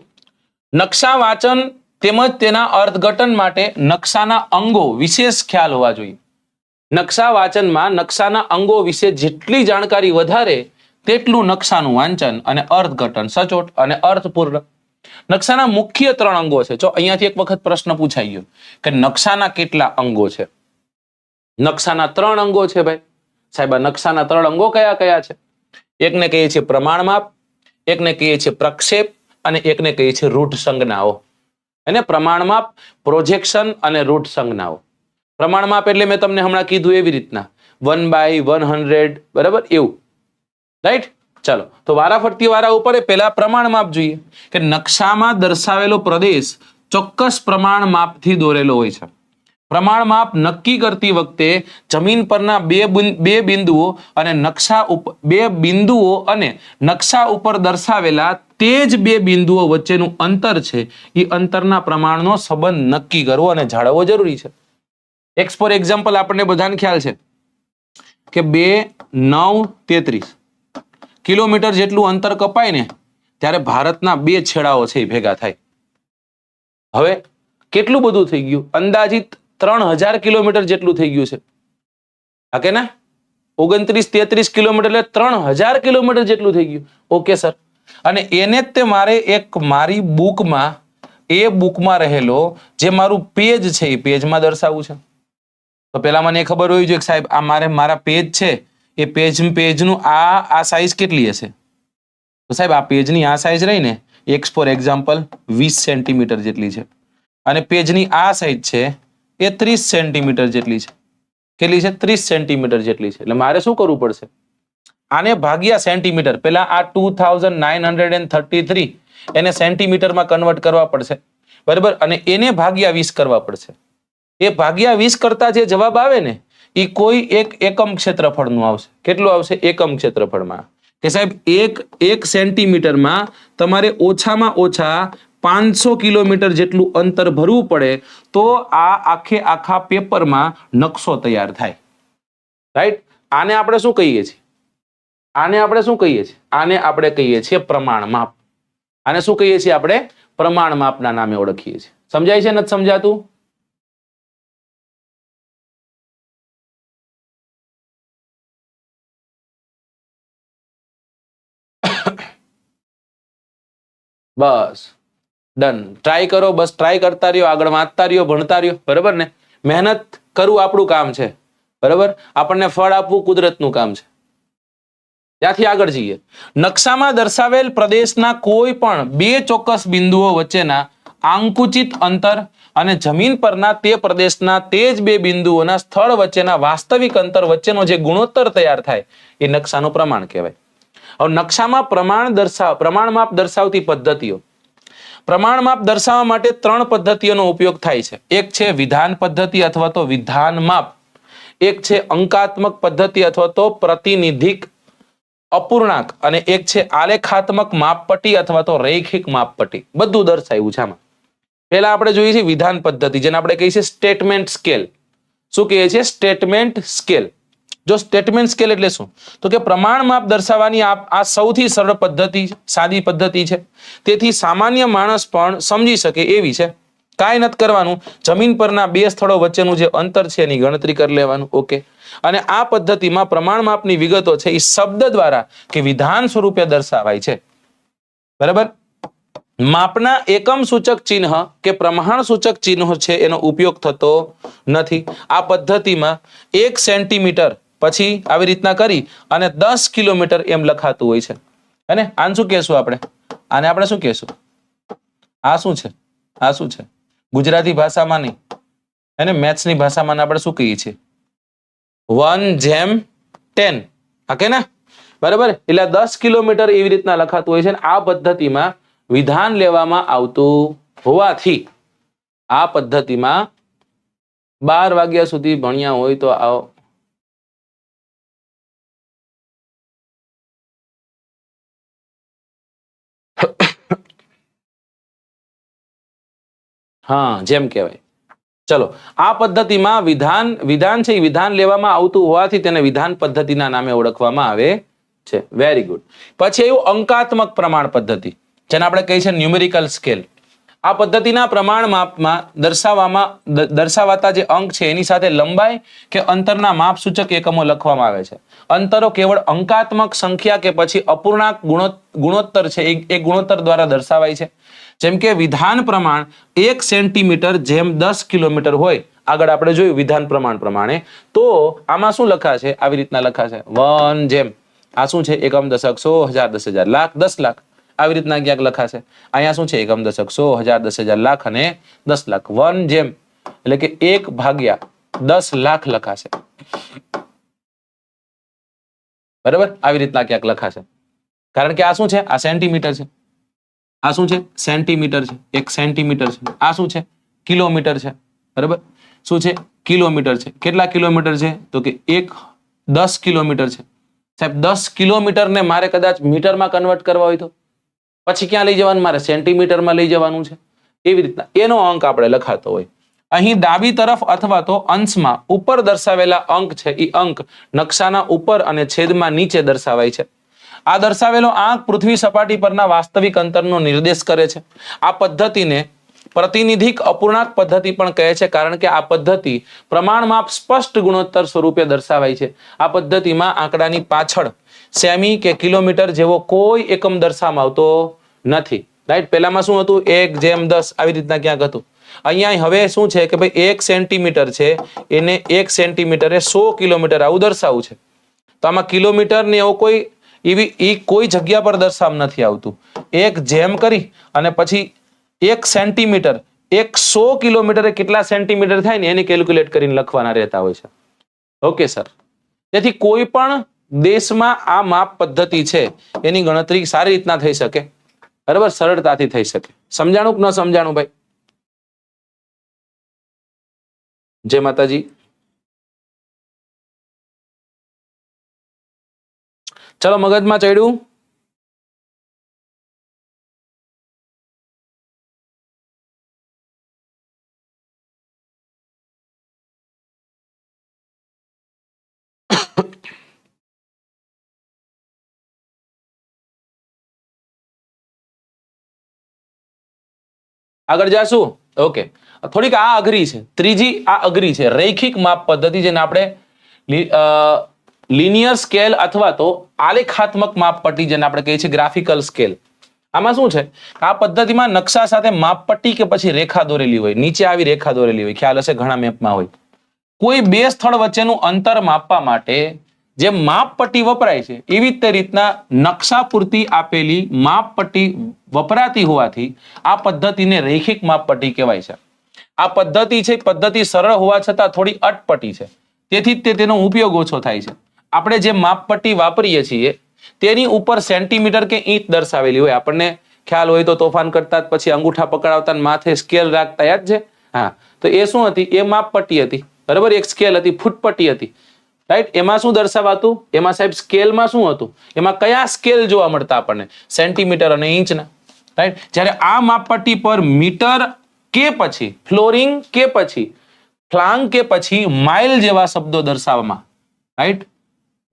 નકશા વાંચન તેમજ તેના અર્થઘટન માટે નકશાના અંગો વિશેષ ખ્યાલ હોવા જોઈએ. નકશા વાંચનમાં નકશાના અંગો વિશે જેટલી જાણકારી વધારે તેટલું નકશાનું વાંચન અને અર્થઘટન સચોટ અને અર્થપૂર્ણ. નકશાના મુખ્ય 3 અંગો છે. જો અહીંયાથી એક વખત પ્રશ્ન પૂછાઈ ગયો કે નકશાના કેટલા અંગો છે? નકશાના 3 અંગો છે ભાઈ સાહેબ. નકશાના 3 અંગો કયા કયા છે? એકને કહીએ છીએ પ્રમાણ માપ, એકને કહીએ છીએ પ્રક્ષેપ અને એકને કહીએ છીએ રૂટ સંજ્ઞાઓ. એને પ્રમાણ માપ, પ્રોજેક્શન અને રૂટ સંજ્ઞાઓ. પ્રમાણ માપ એટલે મેં તમને હમણાં કીધું એવી રીતના 1/100, બરાબર એવું. રાઈટ? ચાલો, તો વારાફરતી વારા ઉપર પહેલા પ્રમાણ માપ જોઈએ કે નકશામાં દર્શાવેલો પ્રદેશ ચોક્કસ પ્રમાણ માપથી દોરેલો હોય છે. પ્રમાણ માપ નક્કી કરતી વખતે જમીન પરના બે બિંદુઓ અને નકશા ઉપર દર્શાવેલા તે જ 2 બિંદુઓ વચ્ચેનું અંતર છે એ અંતરના પ્રમાણનો સંબંધ નક્કી કરવો અને જાળવવો જરૂરી છે. ફોર એક્ઝામ્પલ આપણને બધાને ખ્યાલ છે કે 2, 9, 33 કિલોમીટર જેટલું અંતર કપાય ને ત્યારે ભારતના 2 છેડાઓ છે એ ભેગા થાય. હવે કેટલું બધું થઈ ગયું? અંદાજિત 3000 કિલોમીટર જેટલું થઈ ગયું છે. હા કે ના? 29-33 કિલોમીટર એટલે 3000 કિલોમીટર જેટલું થઈ ગયું. Okay sir. અને એને જ તે મારે એક મારી બુકમાં રહેલો જે મારું પેજ છે એ પેજમાં દર્શાવવું છે. તો પેલા મને ખબર હોવી જોઈએ કે સાહેબ આ મારા પેજ છે એ પેજનું આ સાઈઝ કેટલી હશે? તો સાહેબ આ પેજની આ સાઈઝ રહી ને એક્સ ફોર એક્ઝામ્પલ 20 સેન્ટીમીટર જેટલી છે અને પેજની આ સાઈઝ છે એ 30 સેન્ટીમીટર જેટલી છે. કેટલી છે? 30 સેન્ટીમીટર જેટલી છે. એટલે મારે શું કરવું પડશે? આને ભાગ્યા સેન્ટીમીટર. પેલા આ 2933 એને સેન્ટીમીટરમાં કન્વર્ટ કરવા પડશે, બરાબર? અને એને ભાગ્યા 20 કરવા પડશે. એ ભાગ્યા 20 કરતા જે જવાબ આવે ને એ કોઈ એક એકમ ક્ષેત્રફળનું આવશે. કેટલું આવશે? એકમ ક્ષેત્રફળમાં. કે સાહેબ એક સેન્ટીમીટરમાં તમારે ઓછામાં ઓછા 500 કિલોમીટર જેટલું અંતર ભરવું પડે તો આ આખા પેપરમાં નકશો તૈયાર થાય. રાઈટ? આને આપણે શું કહીએ છીએ? આને આપણે કહીએ છીએ પ્રમાણ માપ. આને શું કહીએ છીએ આપણે? પ્રમાણ માપના નામે ઓળખીએ છીએ. સમજાય છે? નથી સમજાતું? બસ ડન. ટ્રાય કરો, બસ ટ્રાય કરતા રહ્યો, આગળ વાંચતા રહ્યો, ભણતા રહ્યો, બરાબર ને? મહેનત કરવું આપણું કામ છે, બરાબર? આપણને ફળ આપવું કુદરતનું કામ છે. ત્યાંથી આગળ જઈએ. નકશામાં દર્શાવેલ પ્રદેશના કોઈ પણ 2 ચોક્કસ બિંદુઓ વચ્ચેના આંકુચિત અંતર અને જમીન પરના તે પ્રદેશના તે જ 2 બિંદુઓના સ્થળ વચ્ચેના વાસ્તવિક અંતર વચ્ચેનો જે ગુણોત્તર તૈયાર થાય એ નકશાનું પ્રમાણ કહેવાય. હવે નકશામાં પ્રમાણ માપ દર્શાવતી પદ્ધતિઓ. પ્રમાણ માપ દર્શાવવા માટે 3 પદ્ધતિઓનો ઉપયોગ થાય છે. એક છે વિધાન પદ્ધતિ અથવા તો વિધાન માપ. એક છે અંકાત્મક પદ્ધતિ અથવા તો પ્રતિનિધિક અપૂર્ણાંક અને એક છે આલેખાત્મક માપપટ્ટી અથવા તો રૈખિક માપપટ્ટી. બધું દર્શાવ્યું છે આમાં. પહેલા આપણે જોઈએ છીએ વિધાન પદ્ધતિ, જેને આપણે કહીએ છીએ સ્ટેટમેન્ટ સ્કેલ. શું કહીએ છીએ? Statement scale. જો સ્ટેટમેન્ટ સ્કેલ એટલે શું? તો કે પ્રમાણ માપ દર્શાવવાની આ સૌથી સરળ પદ્ધતિ, સાદી પદ્ધતિ છે. તેથી સામાન્ય માણસ પણ સમજી શકે એવી છે. કાંઈ નથી કરવાનું, જમીન પરના 2 સ્થળો વચ્ચેનું જે અંતર છે એની ગણતરી કરી લેવાનું. ઓકે. અને આ પદ્ધતિમાં પ્રમાણ માપની વિગતો છે એ શબ્દ દ્વારા કે વિધાન સ્વરૂપે દર્શાવાય છે, બરાબર? માપના એકમ સૂચક ચિહ્ન કે પ્રમાણ સૂચક ચિહ્નો છે એનો ઉપયોગ થતો નથી. આ પદ્ધતિમાં 1 સેન્ટીમીટર પછી આવી રીતના કરી અને 10 કિલોમીટર એમ લખાતું હોય છે. અને આને શું કહેશું આપણે? આને આપણે શું કહેશું? આ શું છે? આ શું છે? ગુજરાતી ભાષામાં નહીં, અને મેથ્સની ભાષામાં આપણે શું કહીએ છીએ? 1/10. ઓકે ને? બરાબર? એટલે 10 કિલોમીટર એવી રીતના લખાતું હોય છે. આ પદ્ધતિમાં વિધાન લેવામાં આવતું હોવાથી આ પદ્ધતિમાં 12 વાગ્યા સુધી ભણ્યા હોય તો આવો. હા, જેમ કહેવાય. ચલો, આ પદ્ધતિમાં વિધાન છે એ વિધાન લેવામાં આવતું હોવાથી તેને વિધાન પદ્ધતિના નામે ઓળખવામાં આવે છે. Very good. પછી એવું અંકાત્મક પ્રમાણ પદ્ધતિ, જેને આપણે કહીએ છીએ ન્યુમેરિકલ સ્કેલ. આ પદ્ધતિના પ્રમાણ માપમાં દર્શાવાતા જે અંક છે એની સાથે લંબાઈ કે અંતરના માપ સૂચક એકમો લખવામાં આવે છે. અંતરો કેવળ અંકાત્મક સંખ્યા કે પછી અપૂર્ણાંક ગુણોત્તર છે એ ગુણોત્તર દ્વારા દર્શાવાય છે. જેમ કે વિધાન પ્રમાણ 1 સેન્ટીમીટર જેમ 10 કિલોમીટર હોય. આગળ આપણે જોયું વિધાન પ્રમાણ પ્રમાણે. તો આમાં શું લખાશે? આવી રીતના લખાશે 1 જેમ. આ શું છે? એકમ, દશક, 100, 1000, 10,000, લાખ, 10 લાખ. આવી રીતના ક્યાંક લખાશે. અહીંયા શું છે? એકમ, દશક, 100, 1000, 10,000, લાખ અને 10 લાખ. 1 જેમ એટલે કે 1 ભાગ્યા 10 લાખ લખાશે. બરાબર? આવી રીતના ક્યાંક લખાશે. કારણ કે આ શું છે? આ સેન્ટીમીટર છે. આ શું છે? સેન્ટીમીટર છે. 1 સેન્ટીમીટર છે. આ શું છે? કિલોમીટર છે. બરાબર? શું છે? કિલોમીટર છે. કેટલા કિલોમીટર છે? તો કે 10 કિલોમીટર છે. સાહેબ 10 કિલોમીટરને મારે કદાચ મીટરમાં કન્વર્ટ કરવા હોય તો પછી ક્યાં લઈ જવાનું? મારે સેન્ટીમીટરમાં લઈ જવાનું છે. એવી રીતના એનો અંક આપણે લખાતો હોય. અહીં ડાબી તરફ અથવા તો અંશમાં ઉપર દર્શાવેલા અંક છે એ અંક નકશાના ઉપર અને છેદમાં નીચે દર્શાવાય છે. આ દર્શાવેલો આંક પૃથ્વી સપાટી પરના વાસ્તવિક અંતરનો નિર્દેશ કરે છે. આ પદ્ધતિને પ્રતિનિધિક અપૂર્ણાંક પદ્ધતિ પણ કહે છે, કારણ કે આ પદ્ધતિ પ્રમાણમાપ સ્પષ્ટ ગુણોત્તર સ્વરૂપે દર્શાવાય છે. આ પદ્ધતિમાં આંકડાની પાછળ સેમી કે કિલોમીટર જેવો કોઈ એકમ દર્શાવવામાં આવતો નથી. રાઈટ, પહેલામાં શું હતું? 1/10 આવી રીતના ક્યાંક હતું. અહીંયા હવે શું છે કે ભાઈ 1 સેન્ટીમીટર છે, એને 1 સેન્ટીમીટરે 100 કિલોમીટર આવું દર્શાવવું છે. તો આમાં કિલોમીટર ને એવો કોઈ જગ્યા પર દર્શાવ નથી આવતું. 1 જેમ કરી અને પછી 1 સેન્ટીમીટર 100 કિલોમીટરે કેટલા સેન્ટીમીટર થાય ને એની કેલ્ક્યુલેટ કરીને લખવાના રહેતા હોય છે. Okay sir. તેથી કોઈ પણ દેશમાં આ માપ પદ્ધતિ છે એની ગણતરી સારી રીતના થઈ શકે, બરાબર, સરળતાથી થઈ શકે. સમજાણું કે ન સમજાણું ભાઈ? જય માતાજી. ચલો, મગજમાં ચડ્યું? આગળ જાશું. ઓકે, થોડીક આ અઘરી છે. ત્રીજી આ અઘરી છે, રૈખિક માપ પદ્ધતિ, જેને આપણે લિનિયર સ્કેલ અથવા તો આલેખાત્મક માપપટ્ટી જેને આપણે કહીએ છીએ ગ્રાફિકલ સ્કેલ. આમાં શું છે? આ પદ્ધતિમાં નકશા સાથે માપપટ્ટી કે પછી રેખા દોરેલી હોય, નીચે આવી રેખા દોરેલી હોય, ખ્યાલ હશે ઘણા મેપમાં હોય. કોઈ બે સ્થળ વચ્ચેનું અંતર માપવા માટે જે માપપટ્ટી વપરાય છે એવી જ રીતના નકશા પૂરતી આપેલી માપપટ્ટી વપરાતી હોવાથી આ પદ્ધતિને રૈખિક માપપટ્ટી કહેવાય છે. આ પદ્ધતિ છે, પદ્ધતિ સરળ હોવા છતાં થોડી અટપટી છે, તેથી જ તેનો ઉપયોગ ઓછો થાય છે. આપણે જે માપપટ્ટી વાપરીએ છીએ તેની ઉપર સેન્ટીમીટર કે ઇંચ દર્શાવેલી હોય. આપણને ખ્યાલ હોય તો તોફાન કરતા પછી અંગૂઠા પકડાવતા માથે સ્કેલ રાખતા યાદ છે? હા, તો એ શું હતી? એ માપપટ્ટી હતી, બરાબર. એક સ્કેલ હતી, ફૂટપટ્ટી હતી, રાઈટ. એમાં શું દર્શાવાતું? એમાં સાહેબ સ્કેલમાં શું હતું? એમાં કયા સ્કેલ જોવા મળતા આપણને? સેન્ટીમીટર અને ઇંચના, રાઈટ. જ્યારે આ માપપટ્ટી પર મીટર કે પછી ફ્લોરિંગ કે પછી ફ્લાંગ કે પછી માઇલ જેવા શબ્દો દર્શાવવામાં, રાઈટ.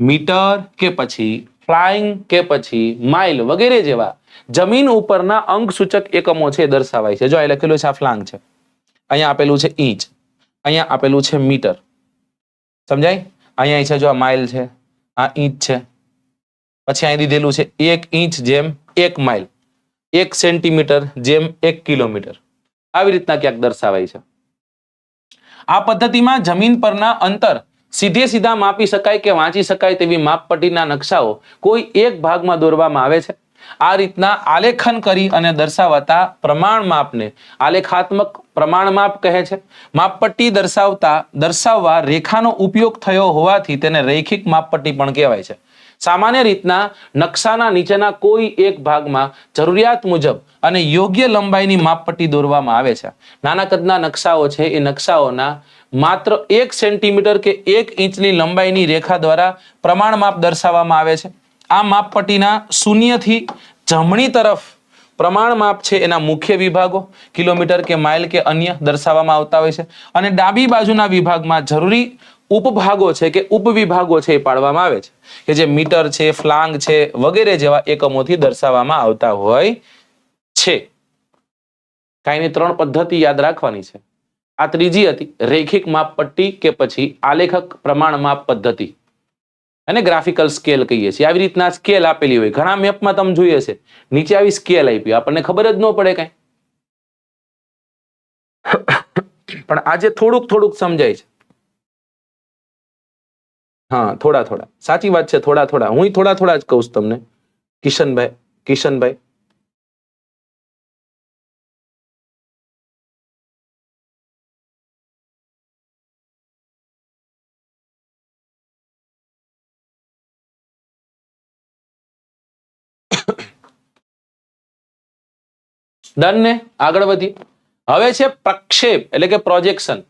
મીટર કે પછી ફ્લાઇંગ કે પછી માઇલ વગેરે જેવા જમીન ઉપરના અંક સૂચક એકમો છે દર્શાવાય છે. જો અહીં લખેલું છે આ ફ્લાંગ છે, અહીંયા આપેલું છે ઇંચ, અહીંયા આપેલું છે મીટર, સમજાય? અહીંયા છે જો આ માઇલ છે, આ ઇંચ છે, પછી અહીં દીધેલું છે 1 ઇંચ જેમ 1 માઇલ, 1 સેન્ટીમીટર જેમ 1 કિલોમીટર, આવી રીતના ક્યાંક દર્શાવાય છે. આ પદ્ધતિમાં જમીન પરના અંતર સીધે સીધા માપી શકાય કે વાંચી શકાય તેવી માપપટ્ટીના નકશાઓ કોઈ એક ભાગમાં દોરવામાં આવે છે. આ રીતના આલેખન કરી અને દર્શાવતા પ્રમાણ માપને આલેખાત્મક પ્રમાણ માપ કહે છે. માપપટ્ટી દર્શાવવા રેખાનો ઉપયોગ થયો હોવાથી તેને રૈખિક માપપટ્ટી પણ કહેવાય છે. સામાન્ય રીતના નકશાના નીચેના કોઈ એક ભાગમાં જરૂરિયાત મુજબ અને યોગ્ય લંબાઈની માપપટ્ટી દોરવામાં આવે છે. નાના કદના નકશાઓ છે એ નકશાઓના માત્ર 1 સેન્ટીમીટર કે 1 ઇંચની લંબાઈની રેખા દ્વારા પ્રમાણ માપ દર્શાવવામાં આવે છે. આ માપપટ્ટીના શૂન્યથી જમણી તરફ પ્રમાણ માપ છે એના મુખ્ય વિભાગો કિલોમીટર કે માઇલ કે અન્ય દર્શાવવામાં આવતા હોય છે, અને ડાબી બાજુના વિભાગમાં જરૂરી ઉપભાગો છે કે ઉપવિભાગો છે એ પાડવામાં આવે છે કે જે મીટર છે, ફ્લાંગ છે વગેરે જેવા એકમોથી દર્શાવવામાં આવતા હોય છે. કાંઈની 3 પદ્ધતિ યાદ રાખવાની છે. આ ત્રીજી હતી રૈખિક માપપટ્ટી કે પછી આલેખક પ્રમાણ માપ પદ્ધતિ, અને ગ્રાફિકલ સ્કેલ કહીએ છીએ. આવી રીતના સ્કેલ આપેલી હોય ઘણા મેપમાં તમે જોઈએ છે, નીચે આવી સ્કેલ આપી, આપણને ખબર જ ન પડે કઈ, પણ આજે થોડુંક સમજાય છે. હા, થોડા સાચી વાત છે, થોડા હું થોડા જ કહું છું તમને. કિશનભાઈ ડન ને? આગળ વધી. હવે છે પ્રક્ષેપ એટલે કે પ્રોજેક્શન.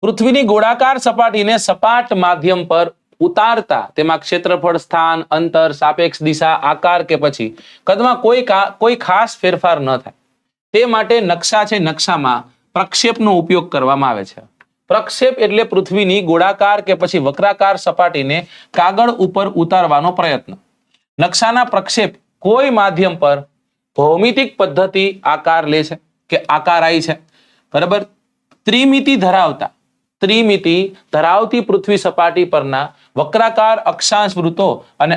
પૃથ્વીની ગોળાકાર સપાટીને સપાટ માધ્યમ પર ઉતારતા તેમાં ક્ષેત્રફળ, સ્થાન, અંતર, સાપેક્ષ દિશા, આકાર કે પછી કદમાં કોઈ ખાસ ફેરફાર ન થાય તે માટે નકશા છે, નકશામાં પ્રક્ષેપનો ઉપયોગ કરવામાં આવે છે. પ્રક્ષેપ એટલે પૃથ્વીની ગોળાકાર કે પછી વક્રાકાર સપાટીને કાગળ ઉપર ઉતારવાનો પ્રયત્ન. નકશાના પ્રક્ષેપ કોઈ માધ્યમ પર ભૌમિતિક પદ્ધતિ આકાર લે છે કે આકાર આવી છે, બરાબર. ત્રિમિતિ ધરાવતી પૃથ્વી સપાટી પરના વક્રાકાર અક્ષાંશ વૃત્તો અને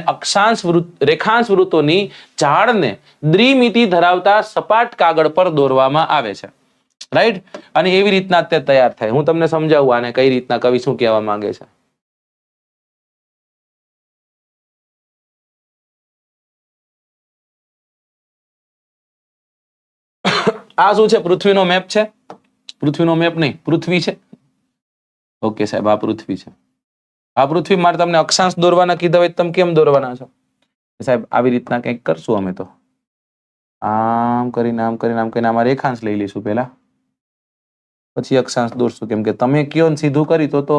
રેખાંશ વૃત્તોની ઝાડને દ્વિમિતિ ધરાવતા સપાટ કાગળ પર દોરવામાં આવે છે, રાઈટ. અને એવી રીતના તે તૈયાર થાય. હું તમને સમજાવું આને કઈ રીતના કવિ શું કહેવા માંગે છે. આ શું છે? પૃથ્વીનો મેપ છે. પૃથ્વીનો મેપ નહીં, પૃથ્વી છે. ઓકે સાહેબ, આ પૃથ્વી છે. આ પૃથ્વી મારે તમને અક્ષાંશ દોરવાના કીધા હોય તમે કેમ દોરવાના છો? સાહેબ આવી રીતના કંઈક કરશું અમે તો. આમ કરીને આમ કરીને આમ કરીને આમાં રેખાંશ લઈ લઈશું પહેલા, પછી અક્ષાંશ દોરશું. કેમ કે તમે કયો ને સીધું કરી તો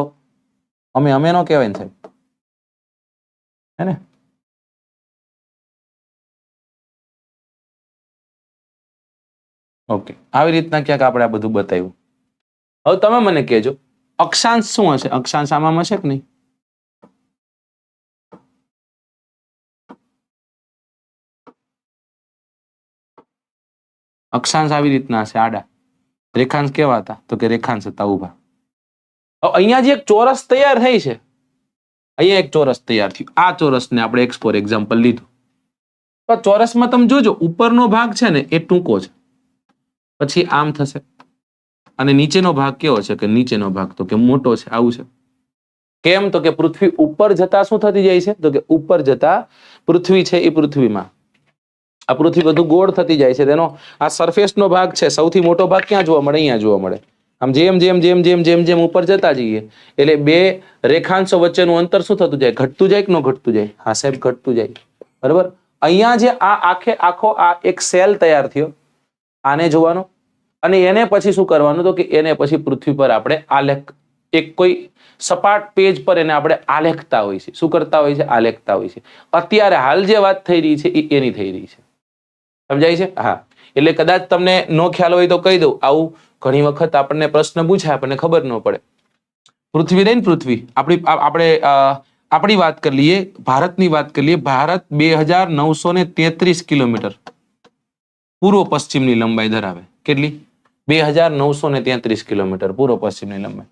અમે નો કહેવાય ને સાહેબ, હે ને? ઓકે, આવી રીતના ક્યાંક આપણે આ બધું બતાવ્યું. હવે તમે મને કહેજો અક્ષાંશ શું હશે? અક્ષાંશ આમાં હશે કે નહીં? અક્ષાંશ આવી રીતના હશે આડા. રેખાંશ કેવા હતા? તો કે રેખાંશ હતા ઉભા. હવે અહીંયા જે એક ચોરસ તૈયાર થઈ છે, અહીંયા એક ચોરસ તૈયાર થયું. આ ચોરસને આપણે એક્સ ફોર એક્ઝામ્પલ લીધું. તો ચોરસમાં તમે જોજો ઉપરનો ભાગ છે ને એ ટૂંકો છે, પછી આમ થશે, અને નીચેનો ભાગ કેવો છે? કે નીચેનો ભાગ તો કે મોટો છે. આવું છે. કેમ? તો કે પૃથ્વી ઉપર જતા શું થતી જાય છે? તો કે ઉપર જતા પૃથ્વી છે એ પૃથ્વીમાં આ પૃથ્વી બધું ગોળ થતી જાય છે. તેનો આ સરફેસનો ભાગ છે, સૌથી મોટો ભાગ ક્યાં જોવા મળે? અહીંયા જોવા મળે. આમ જેમ જેમ જેમ જેમ જેમ જેમ ઉપર જતા જઈએ એટલે બે રેખાંશો વચ્ચેનું અંતર શું થતું જાય? ઘટતું જાય કે ન ઘટતું જાય? હા સાહેબ, ઘટતું જાય. બરાબર. અહીંયા જે આ આખો આ એક સેલ તૈયાર થયો, આને જોવાનો, અને એને પછી શું કરવાનું? તો કે એને પછી પૃથ્વી પર આપણે આલેખ, એક કોઈ સપાટ પેજ પર એને આપણે આલેખતા હોય છે. શું કરતા હોય છે? આલેખતા હોય છે. અત્યારે હાલ જે વાત થઈ રહી છે એ એની થઈ રહી છે. સમજાય છે? હા. એટલે કદાચ તમને નો ખ્યાલ હોય તો કહી દઉં, આવું ઘણી વખત આપણને પ્રશ્ન પૂછાય, આપણને ખબર ન પડે. પૃથ્વી રહી ને, પૃથ્વી આપણી વાત કરી લઈએ, ભારતની વાત કરી લઈએ. ભારત 2933 કિલોમીટર પૂર્વ પશ્ચિમની લંબાઈ ધરાવે. કેટલી? 2933 કિલોમીટર પૂર્વ પશ્ચિમની લંબાઈ.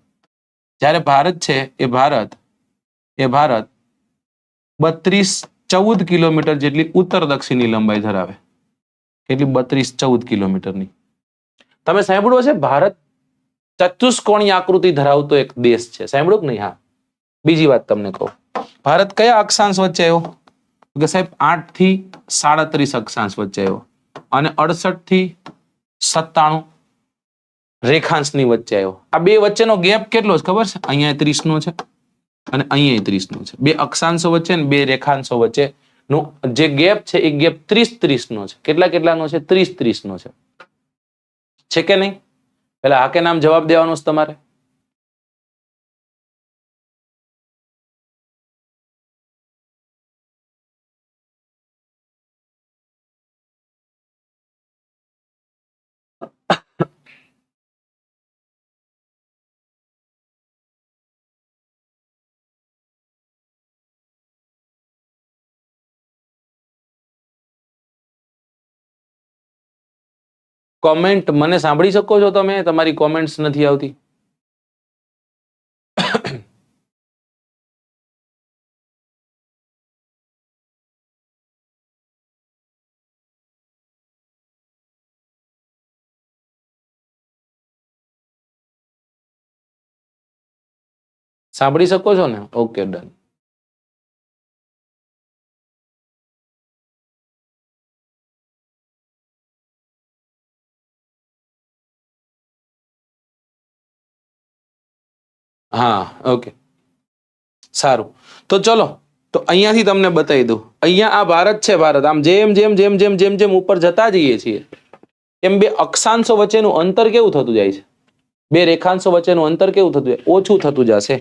જ્યારે ભારત છે એ ભારત 32-14 કિલોમીટર જેટલી ઉત્તર દક્ષિણની લંબાઈ ધરાવે. કેટલી? 32-14 કિલોમીટરની. તમે સાંભળ્યું હશે ભારત ચતુષ્કોણીય આકૃતિ ધરાવતો એક દેશ છે. સાંભળ્યું કે નહીં? હા. બીજી વાત તમને કહું, ભારત કયા અક્ષાંશ વચ્ચે આવ્યો? કે સાહેબ 8 થી 37 અક્ષાંશ વચ્ચે આવ્યો, અને 68 થી 97 રેખાંશની વચ્ચે આવ્યો. આ બે વચ્ચેનો ગેપ કેટલો છે ખબર છે? અહીંયા 30 નો છે અને અહીંયા 30 નો છે. બે અક્ષાંશો વચ્ચે ને બે રેખાંશો વચ્ચે નો જે ગેપ છે એ ગેપ 30-30 નો છે. કેટલાનો છે? 30-30 નો છે કે નહીં? પેલા હા કે નામ જવાબ દેવાનો છે તમારે. કોમેન્ટ મને સાંભળી શકો છો તમે? તમારી કોમેન્ટ્સ નથી આવતી. સાંભળી શકો છો ને? Okay, done. હા, ઓકે, સારું. તો ચલો, તો અહીંયાથી તમને બતાવી દઉં. અહીંયા આ ભારત છે. ભારત આમ જેમ જેમ જેમ જેમ જેમ જેમ ઉપર જતા જઈએ છીએ એમ બે અક્ષાંશો વચ્ચેનું અંતર કેવું થતું જાય છે? બે રેખાંશો વચ્ચેનું અંતર કેવું થતું જાય? ઓછું થતું જશે.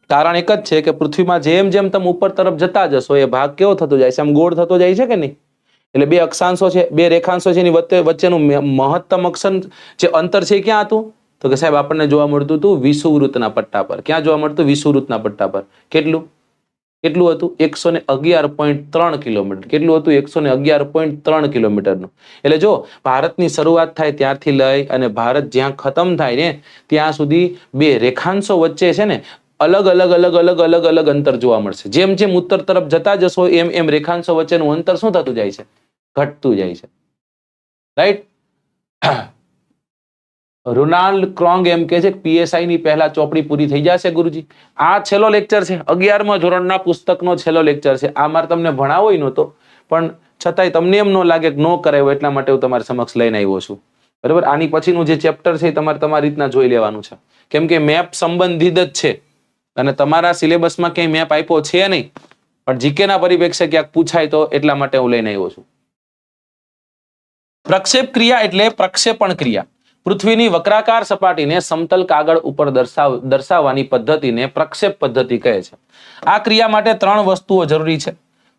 કારણ એક જ છે કે પૃથ્વીમાં જેમ જેમ તમે ઉપર તરફ જતા જશો એ ભાગ કેવો થતો જાય છે? આમ ગોળ થતો જાય છે કે નહીં? એટલે બે અક્ષાંશો છે, બે રેખાંશો છે, એની વચ્ચેનું મહત્તમ અક્ષાંશ જે અંતર છે ક્યાં હતું? તો કે સાહેબ આપણને જોવા મળતું હતું વિષુવવૃત્તના પટ્ટા પર. ક્યાં જોવા મળતું? વિષુવવૃત્તના પટ્ટા પર. કેટલું? કેટલું હતું? 111.3 કિલોમીટર. કેટલું હતું? 111.3 કિલોમીટરનું. એટલે જો ભારતની શરૂઆત થાય ત્યારથી લઈ અને ભારત જ્યાં ખતમ થાય ને ત્યાં સુધી બે રેખાંશો વચ્ચે છે ને અલગ અલગ અંતર જોવા મળશે. જેમ જેમ ઉત્તર તરફ જતા જશો એમ એમ રેખાંશો વચ્ચેનું અંતર શું થતું જાય છે? ઘટતું જાય છે. રાઈટ. રોનાલ્ડ ક્રોંગ એમ કે છે કે પીએસઆઈ ની પહેલા ચોપડી પૂરી થઈ જશે ગુરુજી. આ છેલ્લો લેક્ચર છે, 11મા ધોરણના પુસ્તકનો છેલ્લો લેક્ચર છે. આ મારે તમને ભણાવો નહોતો, પણ છતાંય તમને એમ ન લાગે કે ન કરાયો એટલા માટે હું તમારી સમક્ષ લઈને આવ્યો છું. બરાબર. આની પછીનું જે ચેપ્ટર છે એ તમારે તમારી રીતના જોઈ લેવાનું છે, કેમ કે મેપ સંબંધિત જ છે અને તમારા સિલેબસમાં ક્યાંય મેપ આપ્યો છે નહીં, પણ જીકે ના પરિપ્રેક્ષે ક્યાંક પૂછાય તો એટલા માટે હું લઈને આવ્યો છું. પ્રક્ષેપ ક્રિયા એટલે પ્રક્ષેપણ ક્રિયા. પૃથ્વીની વક્રાકાર સપાટીને સમતલ કાગળ ઉપર દર્શાવવાની પદ્ધતિને પ્રક્ષેપ પદ્ધતિ કહે છે. આ ક્રિયા માટે 3 વસ્તુઓ જરૂરી છે.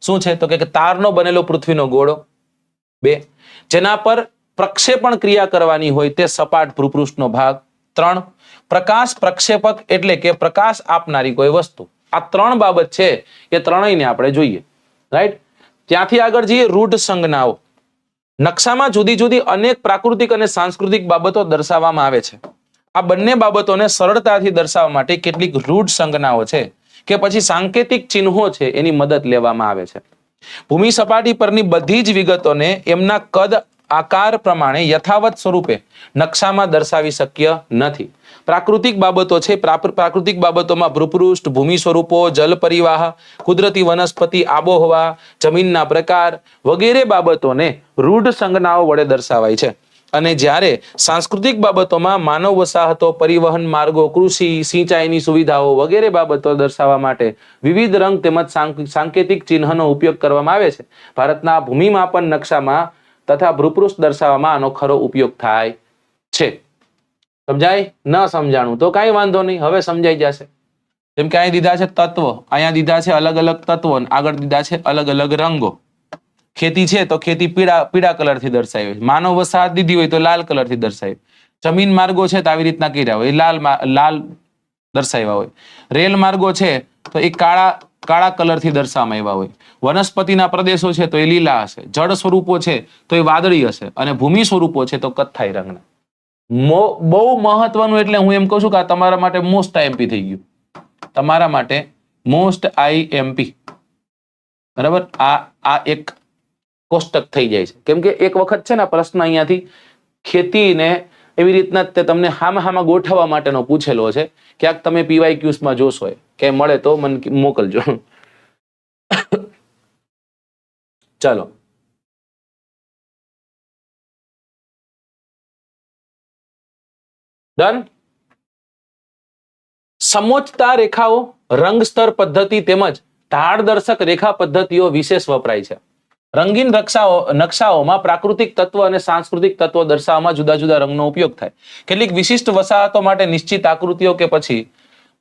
શું છે? તો કે તારનો બનેલો પૃથ્વીનો ગોળો, 2 જેના પર પ્રક્ષેપણ ક્રિયા કરવાની હોય તે સપાટ ભૂપૃષ્ઠનો ભાગ, 3 પ્રકાશ પ્રક્ષેપક એટલે કે પ્રકાશ આપનારી કોઈ વસ્તુ. આ 3 બાબત છે એ ત્રણેયને આપણે જોઈએ. રાઈટ. ત્યાંથી આગળ જઈએ રૂઢ સંજ્ઞાઓ. નકશામાં જુદી જુદી અનેક પ્રાકૃતિક અને સાંસ્કૃતિક બાબતો દર્શાવવામાં આવે છે. આ બંને બાબતોને સરળતાથી દર્શાવવા માટે કેટલીક રૂઢ સંજ્ઞાઓ છે કે પછી સાંકેતિક ચિહ્નો છે એની મદદ લેવામાં આવે છે. ભૂમિ સપાટી પરની બધી જ વિગતોને એમના કદ આકાર પ્રમાણે યથાવત સ્વરૂપે નકશામાં દર્શાવી શક્ય નથી. પ્રાકૃતિક બાબતો છે, પ્રાકૃતિક બાબતોમાં ભૂપૃષ્ઠ, ભૂમિ સ્વરૂપો, જલ પરિવાહ, કુદરતી વનસ્પતિ, આબોહવા, જમીનના પ્રકાર વગેરે બાબતોને રૂઢ સંજ્ઞાઓ વડે દર્શાવાય છે. અને જ્યારે સાંસ્કૃતિક બાબતોમાં માનવ વસાહતો, પરિવહન માર્ગો, કૃષિ, સિંચાઈની સુવિધાઓ વગેરે બાબતો દર્શાવવા માટે વિવિધ રંગ તેમજ સાંકેતિક ચિહ્નનો ઉપયોગ કરવામાં આવે છે. ભારતના ભૂમિ માપન નકશામાં તથા ભૂપૃષ્ઠ દર્શાવવામાં આનો ખરો ઉપયોગ થાય છે. સમજાય? ન સમજાણું તો કાંઈ વાંધો નહીં, હવે સમજાઈ જશે. જેમ કે અહીં દીધા છે તત્વ, અહીંયા દીધા છે અલગ અલગ તત્વો, આગળ દીધા છે અલગ અલગ રંગો. ખેતી છે તો ખેતી પીળા કલરથી દર્શાવી હોય, માનવ વસાહત દીધી હોય તો લાલ કલરથી દર્શાવી, જમીન માર્ગો છે તો આવી રીતના કર્યા હોય, લાલ દર્શાવ્યા હોય, રેલ માર્ગો છે તો એ કાળા કલરથી દર્શાવવામાં આવ્યા હોય, વનસ્પતિના પ્રદેશો છે તો એ લીલા હશે, જળ સ્વરૂપો છે તો એ વાદળી હશે અને ભૂમિ સ્વરૂપો છે તો કથ્થાઈ રંગના. બહુ મહત્વનું, એટલે હું એમ કહું છું કે આ તમારા માટે મોસ્ટ આઈએમપી થઈ ગયું. તમારા માટે મોસ્ટ આઈએમપી. બરાબર. આ એક કોષ્ટક થઈ જાય છે, કેમ કે એક વખત છે ને પ્રશ્ન અહીંયાથી ખેતીને એવી રીતના તમને હામાં ગોઠવવા માટેનો પૂછેલો છે. ક્યાંક તમે PYQsમાં જોશો, કે મળે તો મને મોકલજો. ચાલો. ડન. સમોચ્ચતા રેખાઓ રંગ સ્તર પદ્ધતિ તેમજ ઢાળદર્શક રેખા પદ્ધતિઓ વિશેષ વપરાય છે. રંગીન નકશાઓમાં પ્રાકૃતિક તત્વ અને સાંસ્કૃતિક તત્વો દર્શાવવામાં જુદા જુદા રંગનો ઉપયોગ થાય. કેટલીક વિશિષ્ટ વસાહતો માટે નિશ્ચિત આકૃતિઓ કે પછી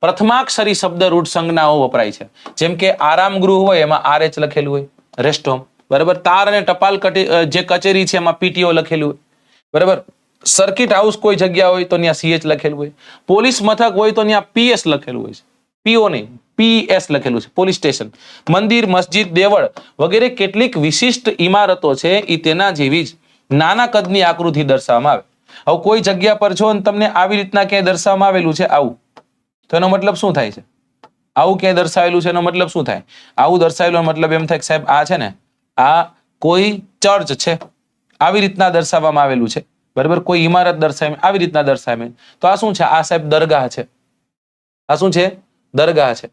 પ્રથમાક્ષરી શબ્દ રૂઢ સંજ્ઞાઓ વપરાય છે. જેમ કે આરામ ગૃહ હોય એમાં RH લખેલું હોય, રેસ્ટ હોમ. બરાબર. તાર અને ટપાલ જે કચેરી છે એમાં PTO લખેલું હોય. બરાબર. સર્કિટ હાઉસ કોઈ જગ્યા હોય તો ત્યાં CH લખેલું હોય, પોલીસ મથક હોય તો ત્યાં PS લખેલું હોય છે, PO નહીં PS લખેલું છે, પોલીસ સ્ટેશન. મંદિર, મસ્જિદ, દેવળ વગેરે કેટલીક વિશિષ્ટ ઇમારતો છે એ તેના જેવી જ નાના કદની આકૃતિ દર્શાવવામાં આવે. હવે કોઈ જગ્યા પર છો અને તમને આવી રીતના ક્યાંય દર્શાવવામાં આવેલું છે આવું, તો એનો મતલબ શું થાય છે? આવું ક્યાંય દર્શાવેલું છે એનો મતલબ શું થાય? આવું દર્શાવેલું મતલબ એમ થાય કે સાહેબ આ છે ને આ કોઈ ચર્ચ છે, આવી રીતના દર્શાવવામાં આવેલું છે. બરાબર. કોઈ ઇમારત દર્શાવે આવી રીતના દર્શાવે તો આ શું છે? આ સાહેબ દરગાહ છે. આ શું છે? દરગાહ છે.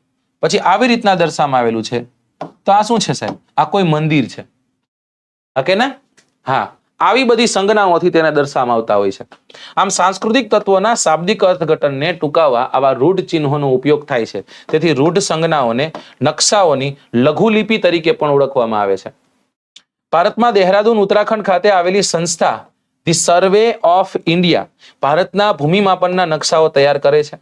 પછી આવી રીતના દર્શાવવામાં આવેલું છે તો આ શું છે સાહેબ? આ કોઈ મંદિર છે. ઓકે ને? હા, આવી બધી સંજ્ઞાઓથી તેને દર્શાવવામાં આવતા હોય છે. આમ સાંસ્કૃતિક તત્વોના શાબ્દિક અર્થઘટનને ટૂંકાવવા આવા રૂઢ ચિહ્નોનો ઉપયોગ થાય છે. તેથી રૂઢ સંજ્ઞાઓને નકશાઓની લઘુલિપિ તરીકે પણ ઓળખવામાં આવે છે. ભારતમાં દેહરાદૂન ઉત્તરાખંડ ખાતે આવેલી સંસ્થા ધી સર્વે ઓફ ઇન્ડિયા ભારતના ભૂમિ માપનના નકશાઓ તૈયાર કરે છે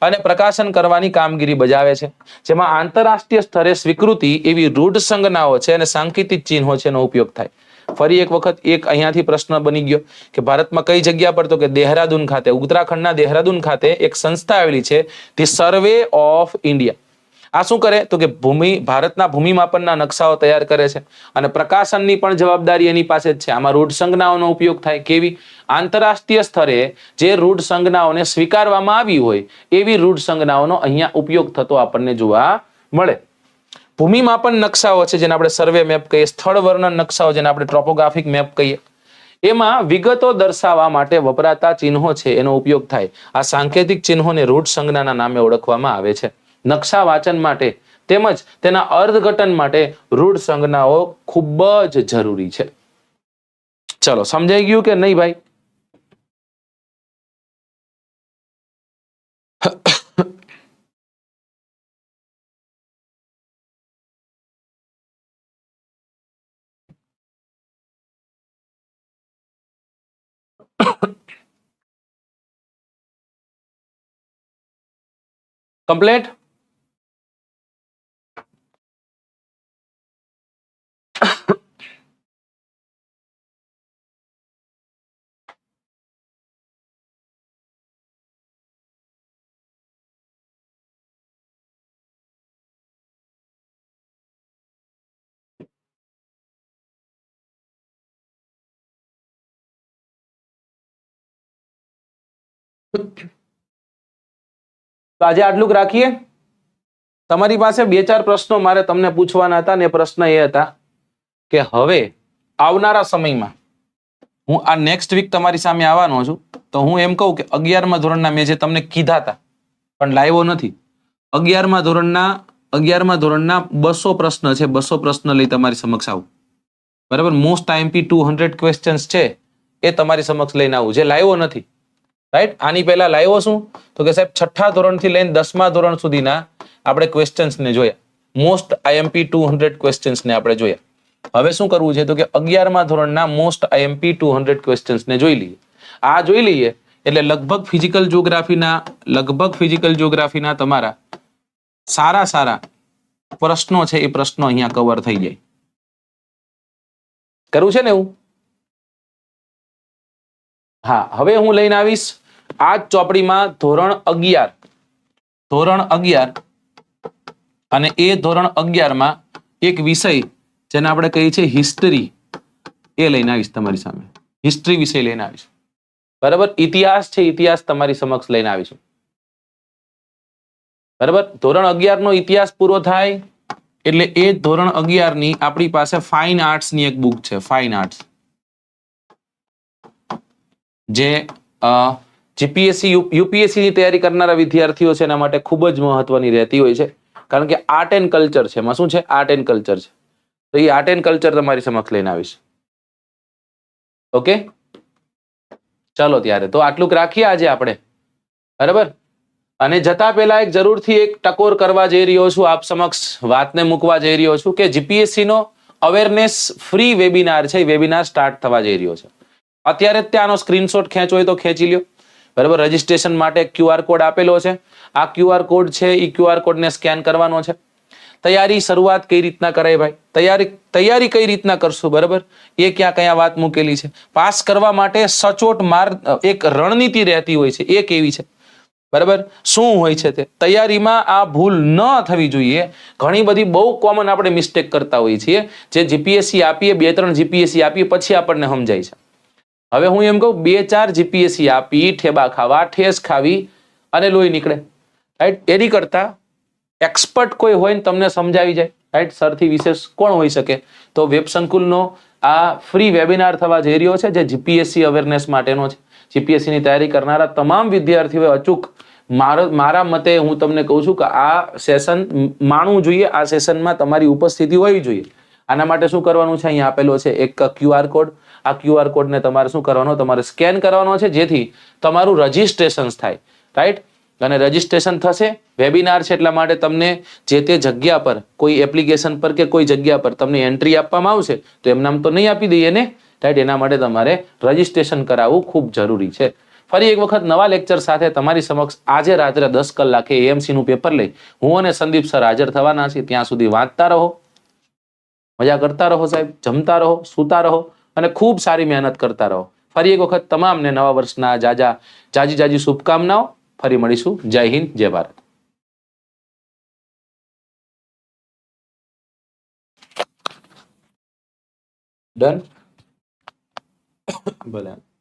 અને પ્રકાશન કરવાની કામગીરી બજાવે છે, જેમાં આંતરરાષ્ટ્રીય સ્તરે સ્વીકૃતિ એવી રૂઢ સંજ્ઞાઓ છે અને સાંકેતિક ચિહ્નો છે એનો ઉપયોગ થાય. ફરી એક વખત એક અહીંયાથી પ્રશ્ન બની ગયો કે ભારતમાં કઈ જગ્યા પર? તો કે દેહરાદૂન ખાતે, ઉત્તરાખંડના દેહરાદૂન ખાતે એક સંસ્થા આવેલી છે ધી સર્વે ઓફ ઇન્ડિયા. આ શું કરે તો કે ભારતના ભૂમિમાપનના નકશાઓ તૈયાર કરે છે અને પ્રકાશનની પણ જવાબદારી એની પાસે જ છે. આમાં રૂઢ સંજ્ઞાઓનો ઉપયોગ થાય. કેવી? આંતરરાષ્ટ્રીય સ્તરે જે રૂઢ સંજ્ઞાઓને સ્વીકારવામાં આવી હોય એવી રૂઢ સંજ્ઞાઓનો અહીંયા ઉપયોગ થતો આપણને જોવા મળે. ભૂમિમાપન નકશાઓ છે જેને આપણે સર્વે મેપ કહીએ, સ્થળ વર્ણન નકશાઓ જેને આપણે ટ્રોપોગ્રાફિક મેપ કહીએ, એમાં વિગતો દર્શાવવા માટે વપરાતા ચિહ્નો છે એનો ઉપયોગ થાય. આ સાંકેતિક ચિહ્નોને રૂઢ સંજ્ઞાના નામે ઓળખવામાં આવે છે. નકશા વાંચન માટે તેમજ તેના અર્થઘટન માટે રૂઢ સંજ્ઞાઓ ખૂબ જ જરૂરી છે. ચલો, સમજાઈ ગયું કે નહીં ભાઈ? કમ્પ્લીટ? તો આજે આટલું રાખીએ. તમારી પાસે 2-4 પ્રશ્નો મારે તમને પૂછવાના હતા ને પ્રશ્ન એ હતા કે હવે આવનારા સમયમાં હું આ નેક્સ્ટ વીક તમારી સામે આવવાનો છું, તો હું એમ કહું કે 11મા ધોરણના મેં જે તમને કીધા હતા પણ લાવ્યો નથી, 11મા ધોરણના 200 પ્રશ્ન છે, 200 પ્રશ્ન લઈ તમારી સમક્ષ આવું. બરાબર? મોસ્ટ આઈએમપી 200 ક્વેશ્ચન્સ છે એ તમારી સમક્ષ લઈને આવું, જે લાવ્યો નથી. રાઈટ? આની પહેલા લાવ્યો શું તો કે સાહેબ 6થા ધોરણથી લઈને 10મા ધોરણ સુધીના આપણે ક્વેશ્ચન્સને જોયા. મોસ્ટ આઈએમપી 200 ક્વેશ્ચન્સને આપણે જોયા. હવે શું કરવું છે તો કે 11મા ધોરણના મોસ્ટ આઈએમપી 200 ક્વેશ્ચન્સને જોઈ લઈએ. આ જોઈ લઈએ એટલે લગભગ ફિઝિકલ જ્યોગ્રાફીના તમારા સારા પ્રશ્નો છે એ પ્રશ્નો અહીંયા કવર થઈ જાય. કરવું છે ને એવું? હા, હવે હું લઈને આવીશ આ જ ચોપડીમાં ધોરણ 11 અને એ ધોરણ 11માં એક વિષય જેને આપણે કહીએ છીએ હિસ્ટ્રી, એ લઈને આવીશ તમારી સામે. હિસ્ટ્રી વિષય લઈને આવીશ. બરાબર? ઇતિહાસ છે, ઇતિહાસ તમારી સમક્ષ લઈને આવીશું. બરાબર? ધોરણ 11 નો ઇતિહાસ પૂરો થાય એટલે એ ધોરણ 11 ની આપણી પાસે ફાઇન આર્ટ્સ ની એક બુક છે, ફાઇન આર્ટ્સ, જે જીપીએસસી યુપીએસસી ની તૈયારી કરનારા વિદ્યાર્થીઓ છે એના માટે ખૂબ જ મહત્વની રહેતી હોય છે, કારણ કે આર્ટ એન્ડ કલ્ચર છે. એમાં શું છે? આર્ટ એન્ડ કલ્ચર છે. તો એ આર્ટ એન્ડ કલ્ચર તમારી સમક્ષ લઈને આવીશ. ઓકે, ચાલો ત્યારે તો આટલું રાખીએ આજે આપણે. બરાબર? અને જતા પહેલા એક જરૂરથી એક ટકોર કરવા જઈ રહ્યો છું, આપ સમક્ષ વાતને મૂકવા જઈ રહ્યો છું કે જીપીએસસી નો અવેરનેસ ફ્રી વેબિનાર છે, વેબિનાર સ્ટાર્ટ થવા જઈ રહ્યો છે. અત્યારે જ ત્યાંનો સ્ક્રીનશોટ ખેંચવો હોય તો ખેંચી લ્યો. બરાબર? રજીસ્ટ્રેશન માટે QR કોડ આપેલો છે. આ QR કોડ છે એ QR કોડને સ્કેન કરવાનો છે. તૈયારી શરૂઆત કઈ રીતના કરાય ભાઈ? તૈયારી કઈ રીતના કરશું? બરાબર? એ કયા વાત મૂકેલી છે. પાસ કરવા માટે સચોટ એક રણનીતિ રહેતી હોય છે, એ કેવી છે? બરાબર? શું હોય છે તે તૈયારીમાં આ ભૂલ ન થવી જોઈએ. ઘણી બધી બહુ કોમન આપણે મિસ્ટેક કરતા હોઈએ છીએ, જે જીપીએસસી આપીએ, 2-3 જીપીએસસી આપીએ પછી આપણને સમજાય છે. હવે હું એમ કહું 2-4 જીપીએસસી આપી, ઠેબા ખાવા, ઠેસ ખાવી અને લોહી નીકળે. રાઈટ? એની કરતા એક્સપર્ટ કોઈ હોય ને તમને સમજાવી જાય. રાઈટ? સરથી વિશેષ કોણ હોઈ શકે? તો વેબ સંકુલનો આ ફ્રી વેબિનાર થવા જઈ રહ્યો છે, જે જીપીએસસી અવેરનેસ માટેનો છે. જીપીએસસી ની તૈયારી કરનારા તમામ વિદ્યાર્થીઓએ અચૂક મારા મતે હું તમને કહું છું કે આ સેશન માણવું જોઈએ. આ સેશનમાં તમારી ઉપસ્થિતિ હોવી જોઈએ. આના માટે શું કરવાનું છે? અહીંયા આપેલો છે એક QR કોડ. આ QR કોડને તમારે શું કરવાનો? તમારે સ્કેન કરવાનો છે, જેથી તમારું રજીસ્ટ્રેશન થાય. રાઈટ? અને રજીસ્ટ્રેશન થશે. વેબિનાર છે એટલા માટે તમને જે તે જગ્યા પર, કોઈ એપ્લિકેશન પર કે કોઈ જગ્યા પર તમને એન્ટ્રી આપવામાં આવશે તો એમ નામ તો નહીં આપી દઈએ ને. રાઈટ? એના માટે તમારે રજીસ્ટ્રેશન કરાવવું ખૂબ જરૂરી છે. ફરી એક વખત નવા લેક્ચર સાથે તમારી સમક્ષ આજે રાત્રે 10 કલાકે એએમસી નું પેપર લઈ હું અને સંદીપ સર હાજર થવાના છીએ. ત્યાં સુધી વાંચતા રહો, મજા કરતા રહો સાહેબ, જમતા રહો, સૂતા રહો અને ખૂબ સારી મહેનત કરતા રહો. ફરી એક વખત તમામને નવા વર્ષના જાજી શુભકામનાઓ. ફરી મળીશું. જય હિન્દ, જય ભારત. ડન. ભલે.